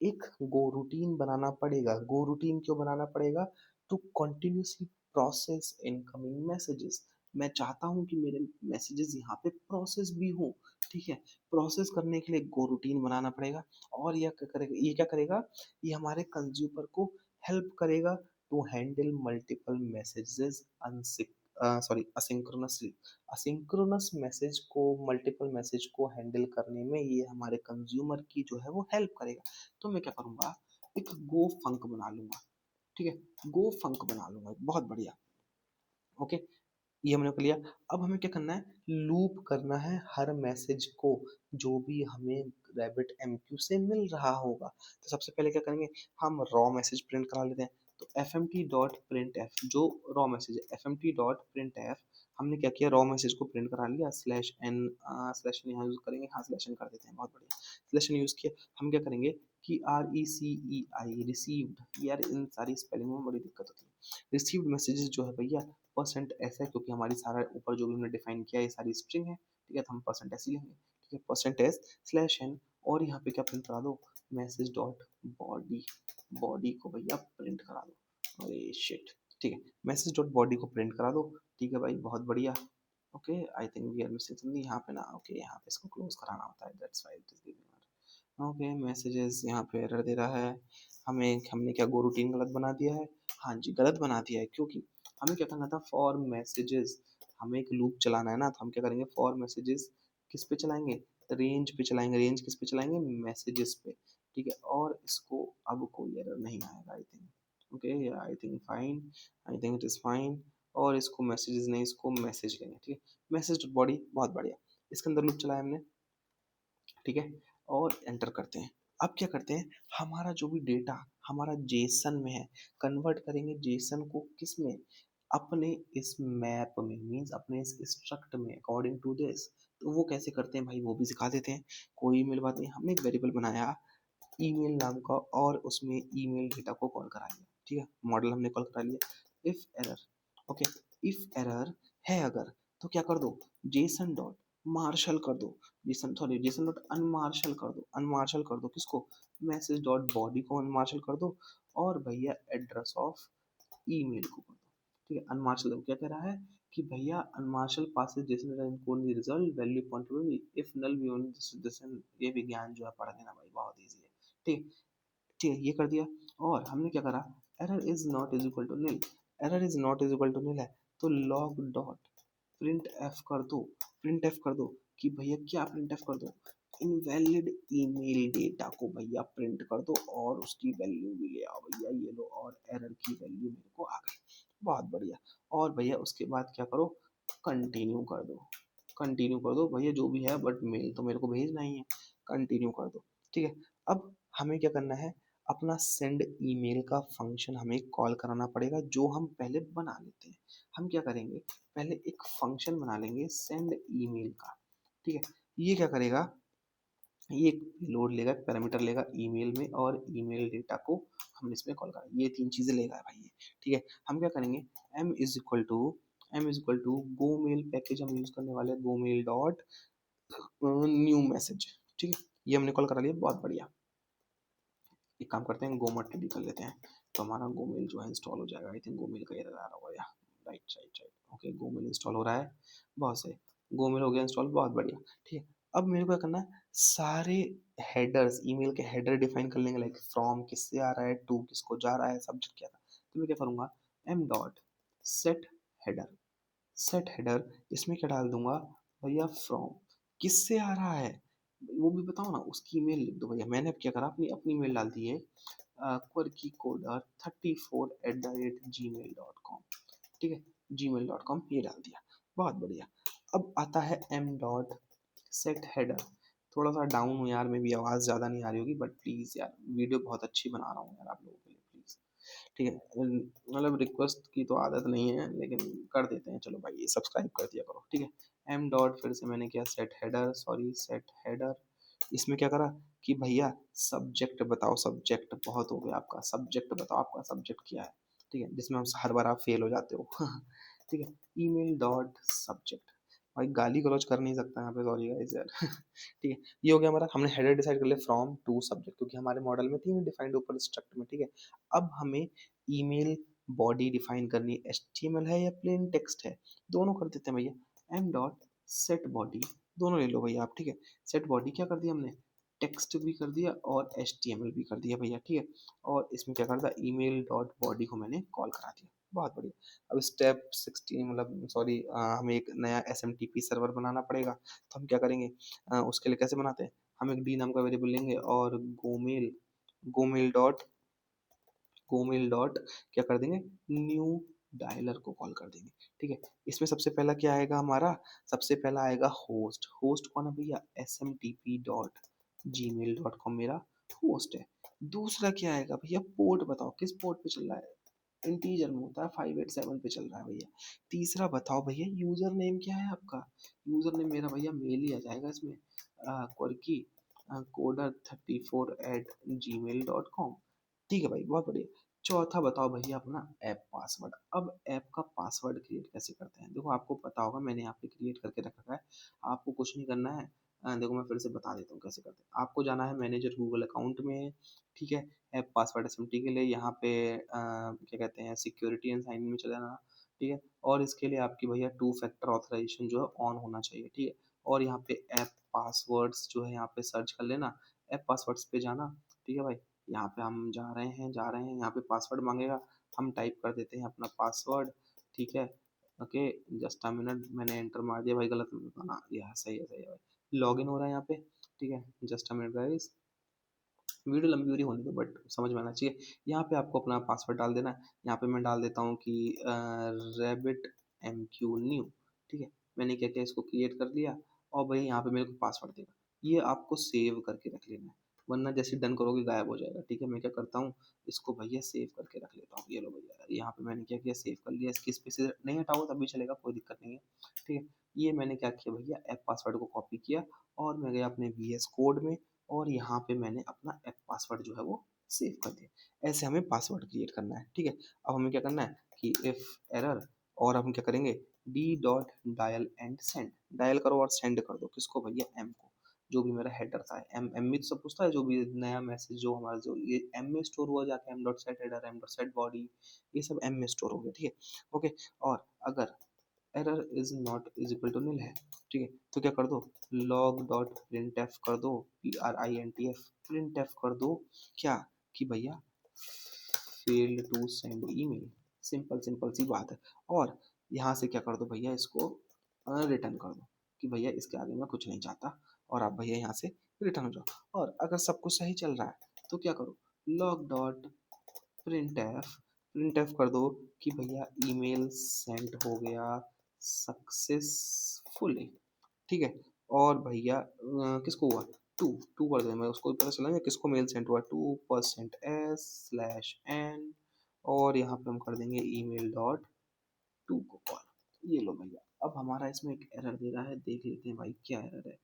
एक गो रूटीन बनाना पड़ेगा। गो रूटीन क्यों बनाना पड़ेगा, to continuously process incoming messages. मैं चाहता हूँ कि मेरे मैसेजेस यहाँ पे प्रोसेस भी हो। ठीक है, प्रोसेस करने के लिए गो रूटीन बनाना पड़ेगा। और ये क्या करेगा, ये हमारे कंज्यूमर को हेल्प करेगा to handle multiple messages sorry asynchronously. Asynchronous message को, मल्टीपल मैसेज को हैंडल करने में ये हमारे कंज्यूमर की जो है वो हेल्प करेगा। तो मैं क्या करूँगा, एक गो फंक बना लूँगा। ठीक है, गो फंक बना लूँगा, बहुत बढ़िया। ओके, ये हमने कर लिया। अब हमें क्या करना है, लूप करना है हर मैसेज को जो भी हमें रैबिट एमक्यू से मिल रहा होगा। तो सबसे पहले क्या करेंगे, हम रॉ मैसेज प्रिंट करा लेते हैं। तो F M T dot print F, जो रॉ मैसेज है, F M T dot print F, हमने क्या किया, रॉ मैसेज को प्रिंट करा लिया। स्लैश एन यहाँ यूज करेंगे, हाँ स्लैश एन कर देते हैं, बहुत बढ़िया। स्लैश एन यूज किया, हम क्या करेंगे कि R E C E I received, यार इन सारी स्पेलिंग में बड़ी दिक्कत होती है। रिसीव्ड मैसेजेस जो है भैया परसेंट एस है, क्योंकि हमारी सारा ऊपर जो भी हमने डिफाइन किया है ये सारी स्ट्रिंग है। ठीक है, तो हम परसेंट एस ही लेंगे। ठीक है, परसेंट एस स्लैश एन, और यहाँ पे क्या प्रिंट करा दो, मैसेज डॉट बॉडी, बॉडी को भैया प्रिंट करा दो। अरे शिट, ठीक है, मैसेज डॉट बॉडी को प्रिंट करा दो। ठीक है भाई, बहुत बढ़िया। Okay, I think we are missing something यहाँ पे ना, ओके यहाँ पे इसको क्लोज कराना होता है, that's why it is giving error. Okay, messages यहाँ पे एरर दे रहा है, हमने क्या गो रूटीन गलत बना दिया है। हाँ जी, गलत बना दिया है, क्योंकि हमें क्या करना था, फॉर मैसेजेस, हमें एक लूप चलाना है ना, तो हम क्या करेंगे, फॉर मैसेजेस किस पे चलाएंगे, रेंज पे चलाएँगे, रेंज किस पे चलाएँगे? मैसेजेस पे, ठीक है? और इसको अब कोई एरर नहीं आएगा I think. Okay, I think fine, I think it is fine. और इसको मैसेजेस नहीं, इसको मैसेज लेंगे, ठीक है? मैसेज बॉडी बहुत बढ़िया। इसके अंदर लूप चलाया हमने, ठीक है? और एंटर करते हैं। अब क्या करते हैं, हमारा जो भी डेटा हमारा जेसन में है, कन्वर्ट करेंगे जेसन को किस में? अपने इस मैप में, मीन्स अपने इस स्ट्रक्ट में अकॉर्डिंग टू दिस। तो वो कैसे करते हैं भाई, वो भी सिखा देते हैं। कोई ईमेल बात नहीं, हमने एक वेरिएबल बनाया ईमेल नाम का, और उसमें ईमेल डेटा को कॉल करा लिया, ठीक है? मॉडल हमने कॉल करा लिया। If error, okay, if error है अगर, तो क्या कर दो, जेसन डॉट मार्शल कर दो, जेसन सॉरी जेसन डॉट अनमार्शल कर दो, अनमार्शल कर दो किसको? मैसेज डॉट बॉडी को अनमार्शल कर दो, और भैया एड्रेस ऑफ ईमेल को कर दो, ठीक है? अनमार्शल क्या कह रहा है कि भैया unmarshal passes JSON code result value point if null भी जेसन, ये विज्ञान जो है पढ़ लेना भाई, बहुत इजी है, ठीक। ठीक है, ये कर दिया। और हमने क्या करा, error is not is equal to nil, error is not is equal to nil है, तो लॉग डॉट प्रिंट एफ कर दो, प्रिंट एफ कर दो कि भैया क्या प्रिंट एफ कर दो, इनवैलिड ईमेल डेटा को भैया प्रिंट कर दो, और उसकी वैल्यू भी ले आओ भैया, ये लो, और एरर की वैल्यू मेरे को आ गई, बहुत बढ़िया। और भैया उसके बाद क्या करो, कंटिन्यू कर दो, कंटिन्यू कर दो भैया, जो भी है, बट मेल तो मेरे को भेजना ही है, कंटिन्यू कर दो, ठीक है? अब हमें क्या करना है, अपना सेंड ईमेल का फंक्शन हमें कॉल कराना पड़ेगा, जो हम पहले बना लेते हैं। हम क्या करेंगे, पहले एक फंक्शन बना लेंगे सेंड ईमेल का, ठीक है? ये क्या करेगा, ये एक लोड लेगा, पैरामीटर लेगा ईमेल में, और ईमेल डेटा को हम इसमें कॉल करेंगे, ये तीन चीजें लेगा भाई ये, ठीक है? हम क्या करेंगे, M is equal to, M is equal to go mail package हम यूज करने वाले, go mail dot new message, ठीक है? ये हमने कॉल करा लिया, बहुत बढ़िया। एक काम करते हैं, गोमट टीडी कर लेते हैं, तो हमारा गोमेल जो है इंस्टॉल हो जाएगा। आई थिंक गोमेल का एरर आ रहा होगा, या right right right, okay, Gomel install हो रहा है, बहुत सही, गोमेल हो गया इंस्टॉल, बहुत बढ़िया, ठीक है? अब मेरे को क्या करना है, सारे हेडर्स, ईमेल के हेडर डिफाइन कर लेंगे, लाइक फ्रॉम किससे आ रहा है, टू किसको जा रहा है, सब्जेक्ट क्या था। तो मैं क्या करूँगा, M dot set header, set header, इसमें क्या डाल दूंगा भैया, फ्रॉम किससे आ रहा है वो भी बताओ ना, उसकी ईमेल लिख दो भैया। मैंने अब क्या करा, अपनी अपनी ईमेल डाल दी है, क्वर्की कोडर 34@gmail.com, ठीक है? gmail.com ये डाल दिया, बहुत बढ़िया। अब आता है एम डॉट सेट हेडर, थोड़ा सा डाउन हूँ यार, में भी आवाज़ ज़्यादा नहीं आ रही होगी, बट प्लीज़ यार, वीडियो बहुत अच्छी बना रहा हूँ यार आप लोगों के लिए, प्लीज़, ठीक है? मतलब रिक्वेस्ट की तो आदत नहीं है, लेकिन कर देते हैं, चलो भाई, सब्सक्राइब कर दिया करो, ठीक है? एम डॉट फिर से मैंने किया set header, sorry set header, इसमें क्या करा कि भैया सब्जेक्ट बताओ, सब्जेक्ट बहुत हो गया आपका, सब्जेक्ट बताओ आपका सब्जेक्ट क्या है, ठीक है? जिसमें हम हर बार आप फेल हो जाते हो ठीक है? ईमेल डॉट सब्जेक्ट, भाई गाली गलौज कर नहीं सकता यहाँ पे, सॉरी गाइस यार ठीक है? ये हो गया हमारा, हमने हेडर डिसाइड कर लिया फ्रॉम टू सब्जेक्ट, क्योंकि हमारे मॉडल में तीन डिफाइंड ऊपर स्ट्रक्ट में, ठीक है? अब हमें ईमेल बॉडी डिफाइन करनी है, एचटीएमएल है या प्लेन टेक्स्ट है, दोनों कर देते हैं भैया। एम डॉट सेट बॉडी, दोनों ले लो भैया आप, ठीक है? सेट बॉडी क्या कर दिया हमने, टेक्स्ट भी कर दिया और एचटीएमएल भी कर दिया भैया, ठीक है? और इसमें क्या कर दिया, ईमेल डॉट बॉडी को मैंने कॉल करा दिया, बहुत बढ़िया। अब स्टेप 16, मतलब सॉरी, हमें एक नया एसएमटीपी सर्वर बनाना पड़ेगा, तो हम क्या करेंगे, उसके लिए कैसे बनाते हैं, हम एक डी नाम का वेरिएबल लेंगे, और Gomel, Gomel dot, Gomel dot क्या कर देंगे, न्यू डायलर को कॉल कर देंगे, ठीक है? इसमें सबसे पहला क्या आएगा हमारा, सबसे पहला आएगा होस्ट, होस्ट कौन है भैया, S M T P dot Gmail dot com मेरा होस्ट है। दूसरा क्या आएगा भैया, पोर्ट बताओ किस पोर्ट पे चल रहा है, इंटीजर में होता है, 587 पे चल रहा है भैया। तीसरा बताओ भैया, यूजर नेम क्या है आपका, यूजर नेम मेरा भैया मेल ही आ जाएगा इसमें, क्वर्की कोडर 34@gmail.com, ठीक है भाई, बहुत बढ़िया। चौथा बताओ भैया अपना ऐप पासवर्ड। अब ऐप का पासवर्ड क्रिएट कैसे करते हैं, देखो आपको पता होगा, मैंने यहाँ पे क्रिएट करके रखा है, आपको कुछ नहीं करना है। देखो मैं फिर से बता देता हूँ कैसे करते हैं। आपको जाना है मैनेजर गूगल अकाउंट में, ठीक है? ऐप पासवर्ड एसएमटी के लिए यहाँ पे क्या कहते हैं, सिक्योरिटी एंड साइन इन में चले जाना, ठीक है? और इसके लिए आपकी भैया टू फैक्टर ऑथराइजेशन जो है ऑन होना चाहिए, ठीक है? और यहाँ पे ऐप पासवर्ड्स जो है यहाँ पे सर्च कर लेना, ऐप पासवर्ड्स पे जाना, ठीक है भाई? यहाँ पे हम जा रहे हैं, यहाँ पे पासवर्ड मांगेगा, हम टाइप कर देते हैं अपना पासवर्ड, ठीक है? ओके, जस्ट अ मिनट, मैंने एंटर मार दिया भाई, गलत मत बताना, यह सही है भाई, लॉगिन हो रहा है यहाँ पे, ठीक है। Just a minute guys, video लंबी हो रही होने दो बट समझ में आना चाहिए। यहाँ पे आपको अपना पासवर्ड डाल देना है। यहाँ पे मैं डाल देता हूँ कि रैबिट एम क्यू न्यू, ठीक है। मैंने क्या किया, इसको क्रिएट कर लिया और भाई यहाँ पे मेरे को पासवर्ड देगा। ये आपको सेव करके रख लेना है, वरना जैसे डन करोगे गायब हो जाएगा, ठीक है। मैं क्या करता हूँ, इसको भैया सेव करके रख लेता हूँ। ये लो भैया, यहाँ पे मैंने क्या किया, सेव कर लिया। इसकी स्पेस नहीं हटाओ तब भी चलेगा, कोई दिक्कत नहीं है, ठीक है। ये मैंने क्या किया भैया, ऐप पासवर्ड को कॉपी किया और मैं गया अपने वीएस कोड में और यहाँ पे मैंने अपना ऐप पासवर्ड जो है वो सेव कर दिया। ऐसे हमें पासवर्ड क्रिएट करना है, ठीक है। अब हमें क्या करना है कि इफ एरर, और हम क्या करेंगे, D dot dial and send, dial करो और सेंड कर दो किसको भैया, एम को। जो भी मेरा हेडर था, एम एम में तो सब पूछता है, जो भी नया मैसेज जो हमारा जो ये एम में स्टोर हुआ जाके M dot set header, M dot set body, ये सब एम में स्टोर हो गया, ठीक है। ओके, और अगर error is not is equal to nil है, ठीक है, तो क्या कर दो, लॉग डॉट प्रिंट एफ कर दो, PRINTF, प्रिंट एफ कर दो क्या, कि भैया failed to send email. Simple simple सी बात है। और यहाँ से क्या कर दो भैया, इसको रिटर्न कर दो कि भैया इसके आगे मैं कुछ नहीं चाहता, और आप भैया यहाँ से रिटर्न हो जाओ। और अगर सब कुछ सही चल रहा है तो क्या करो, लॉग डॉट प्रिंट एफ कर दो कि भैया ईमेल सेंड हो गया सक्सेसफुली, ठीक है। और भैया किसको हुआ, टू, टू कर दो, मैं उसको पता चला ना किसको मेल सेंड हुआ, 2%s/n, और यहाँ पे हम कर देंगे ईमेल डॉट टू को कॉल। ये लो भैया, अब हमारा इसमें एक एरर दे रहा है, देख लेते हैं भाई क्या एरर है।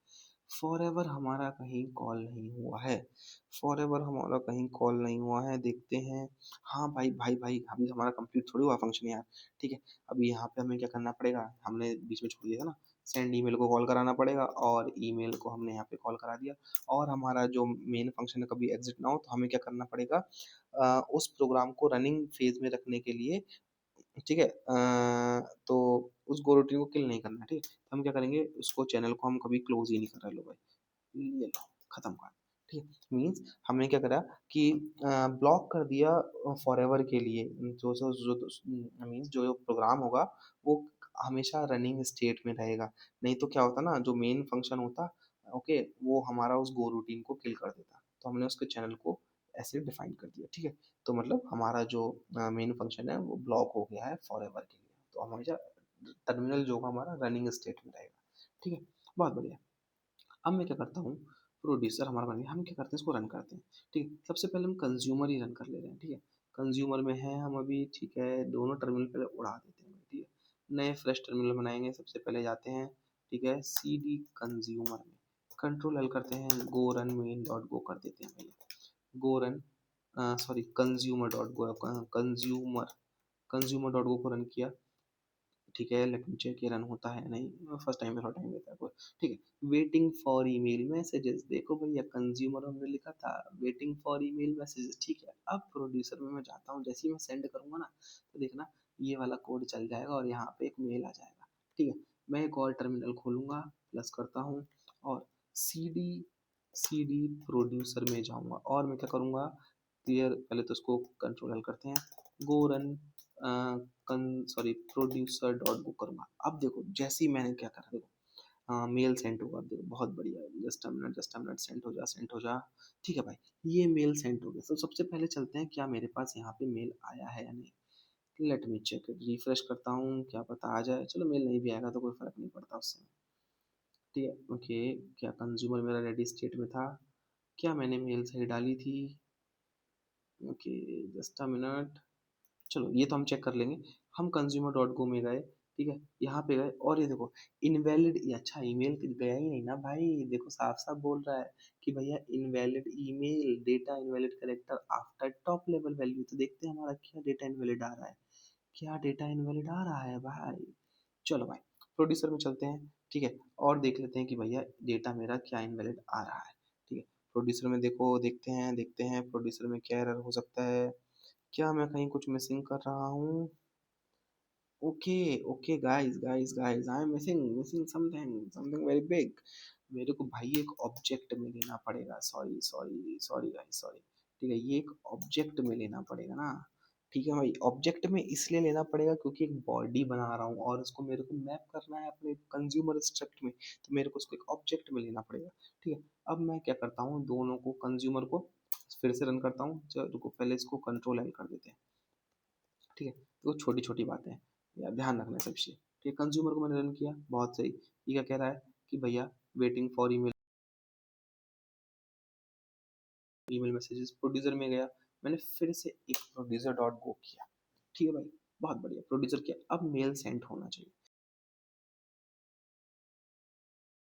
फॉर एवर हमारा कहीं कॉल नहीं हुआ है, फॉर एवर हमारा कहीं कॉल नहीं हुआ है, देखते हैं। हाँ भाई भाई भाई, अभी हमारा कंप्लीट थोड़ी हुआ फंक्शन यार, ठीक है। अभी यहाँ पे हमें क्या करना पड़ेगा, हमने बीच में छोड़ दिया था ना, सेंड ईमेल को कॉल कराना पड़ेगा, और ईमेल को हमने यहाँ पे कॉल करा दिया। और हमारा जो मेन फंक्शन है कभी एग्जिट ना हो तो हमें क्या करना पड़ेगा, उस प्रोग्राम को रनिंग फेज में रखने के लिए, ठीक है, तो उस गो रूटीन को किल नहीं करना है, ठीक है। तो हम क्या करेंगे, उसको चैनल को हम कभी क्लोज ही नहीं कर रहे, लो भाई, ये लो खत्म कर, ठीक है। मीन्स हमने क्या करा कि ब्लॉक कर दिया फॉर एवर के लिए, जो जो जो मीन्स जो जो प्रोग्राम होगा वो हमेशा रनिंग स्टेट में रहेगा। नहीं तो क्या होता ना, जो मेन फंक्शन होता, ओके, वो हमारा उस गो रूटीन को किल कर देता। तो हमने उसके चैनल को ऐसे डिफाइन कर दिया, ठीक है। तो मतलब हमारा जो मेन फंक्शन है वो ब्लॉक हो गया है फॉर एवर के लिए, तो हमेशा टर्मिनल जो होगा हमारा रनिंग स्टेट में रहेगा, ठीक है। बहुत बढ़िया। अब मैं क्या करता हूँ, प्रोड्यूसर हमारा बन गया, हम क्या करते हैं, इसको रन करते हैं, ठीक है। सबसे पहले हम कंज्यूमर ही रन कर ले रहे हैं, ठीक है। कंज्यूमर में है हम अभी, ठीक है, दोनों टर्मिनल पहले उड़ा देते हैं, ठीक है। नए फ्रेश टर्मिनल बनाएंगे, सबसे पहले जाते हैं, ठीक है, CD कंज्यूमर में, कंट्रोल L करते हैं, go run main dot go कर देते हैं भैया, go run, sorry consumer dot go, consumer dot go को रन किया, ठीक है। लेट मी चेक ये रन होता है या नहीं, फर्स्ट टाइम में थोड़ा टाइम लेता है कोई, ठीक है। वेटिंग फॉर ईमेल मैसेजेस, देखो भैया कंज्यूमर हमने लिखा था, वेटिंग फॉर ईमेल मैसेजेस, ठीक है। अब प्रोड्यूसर में मैं जाता हूँ, जैसे ही मैं सेंड करूंगा ना, तो देखना ये वाला कोड चल जाएगा और यहाँ पे एक मेल आ जाएगा, ठीक है। मैं एक और टर्मिनल खोलूंगा, प्लस करता हूँ, और CD CD प्रोड्यूसर में जाऊंगा, और मैं क्या करूंगा, क्लियर, पहले तो उसको कंट्रोल L करते हैं, go run, sorry producer dot book करूंगा। अब देखो जैसे ही मैंने क्या करा, देखो मेल सेंड होगा, अब देखो बहुत बढ़िया है, जस्ट अ मिनट, सेंड हो जा, ठीक है भाई। ये मेल सेंड हो गया। तो सबसे पहले चलते हैं क्या मेरे पास यहाँ पे मेल आया है या नहीं, लेट मी चेक, रिफ्रेश करता हूँ, क्या पता आ जाए। चलो मेल नहीं भी आएगा तो कोई फर्क नहीं पड़ता उससे, ठीक है। ओके, क्या कंज्यूमर मेरा रेडी स्टेट में था, क्या मैंने मेल सही डाली थी, ओके, जस्ट अ मिनट, चलो ये तो हम चेक कर लेंगे। हम कंज्यूमर डॉट गो में गए, ठीक है, यहाँ पे गए, और ये देखो इनवैलिड, अच्छा ईमेल गया ही नहीं ना भाई, देखो साफ साफ बोल रहा है कि भैया invalid email, data invalid character after top level value. तो देखते हैं हमारा क्या डेटा इनवैलिड आ रहा है, क्या डेटा इनवैलिड आ रहा है भाई। चलो भाई, प्रोड्यूसर में चलते हैं, ठीक है, और देख लेते हैं कि भैया डेटा मेरा क्या इनवैलिड आ रहा है, ठीक है। प्रोड्यूसर में देखो, देखते हैं प्रोड्यूसर में क्या एरर हो सकता है, क्या मैं कहीं कुछ मिसिंग कर रहा हूँ। Okay okay guys guys guys, I am missing something very big. मेरे को भाई एक ऑब्जेक्ट में लेना पड़ेगा, sorry sorry sorry guys, sorry, ठीक है, ये एक ऑब्जेक्ट में लेना पड़ेगा ना। ठीक है भाई, ऑब्जेक्ट में इसलिए लेना पड़ेगा क्योंकि एक बॉडी बना रहा हूँ और उसको मेरे को मैप करना है अपने कंज्यूमर स्ट्रक्ट में, तो मेरे को उसको एक ऑब्जेक्ट में लेना पड़ेगा। ठीक है, अब मैं क्या करता हूँ, दोनों को कंज्यूमर को फिर से रन करता हूँ। चलो रुको, पहले इसको कंट्रोल एल कर देते हैं। ठीक है, तो छोटी छोटी बातें हैं यार, ध्यान रखना है सब चीज़। ठीक है, कंज्यूमर को मैंने रन किया, बहुत सही। ये क्या कह रहा है कि भैया waiting for email, email messages. Producer में गया, मैंने फिर से एक प्रोड्यूसर डॉट गो किया। ठीक है भाई, बहुत बढ़िया, प्रोड्यूसर किया। अब मेल सेंड होना चाहिए।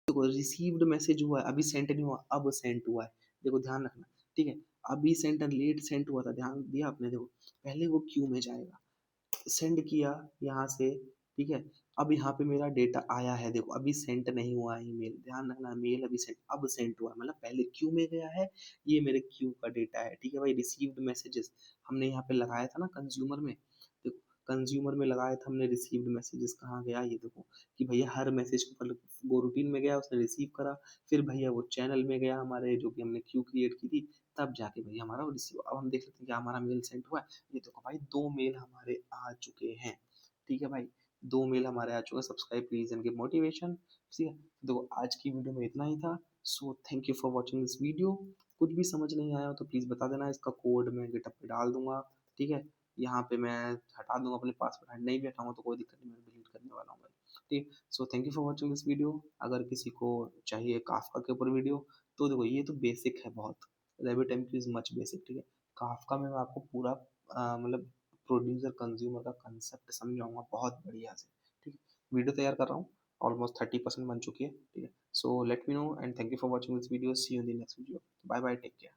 देखो रिसीव्ड मैसेज हुआ है, अभी सेंड नहीं हुआ, अब सेंड हुआ है। देखो ध्यान रखना। ठीक है, अभी सेंड लेट सेंड हुआ था, ध्यान दिया आपने? देखो पहले वो क्यू में जाएगा, सेंड किया यहाँ से। ठीक है, अब यहाँ पे मेरा डेटा आया है, देखो अभी सेंड नहीं हुआ है ईमेल, ध्यान रखना, मेल अभी सेंड, अब सेंड हुआ है, मतलब पहले क्यू में गया है। ये मेरे क्यू का डेटा है। ठीक है भाई, रिसीव्ड मैसेजेस हमने यहाँ पे लगाया था ना कंज्यूमर में। देखो कंज्यूमर में लगाया था हमने, रिसीव्ड मैसेजेस कहाँ गया, ये देखो कि भैया हर मैसेज को पहले वो रूटीन में गया, उसने रिसीव करा, फिर भैया वो चैनल में गया हमारे, जो कि हमने क्यू क्रिएट की थी, तब जाके भैया हमारा वो रिसीव। अब हम देख लेते हैं कि हमारा मेल सेंड हुआ है। ये देखो भाई, 2 मेल हमारे आ चुके हैं। ठीक है भाई, 2 मेल हमारे आ चुके हैं, subscribe please and give motivation. ठीक है, देखो आज की वीडियो में इतना ही था। So thank you for watching this video. कुछ भी समझ नहीं आया हो तो प्लीज़ बता देना, इसका कोड मैं गिटहब पे डाल दूंगा। ठीक है, यहाँ पे मैं हटा दूंगा अपने पासवर्ड, नहीं भी हटाऊंगा तो कोई दिक्कत नहीं, मैं डिलीट करने वाला हूँ भाई। ठीक, so thank you for watching this video. अगर किसी को चाहिए काफका के ऊपर वीडियो, तो देखो ये तो बेसिक है बहुत, RabbitMQ इज मच बेसिक। ठीक है, काफका में मैं आपको पूरा मतलब प्रोड्यूसर कंज्यूमर का कंसेप्ट समझाऊंगा बहुत बढ़िया से। ठीक है, वीडियो तैयार कर रहा हूँ, ऑलमोस्ट 30% बन चुकी है। ठीक है, so let me know and thank you for watching this video, see you in the next video, bye bye, take care.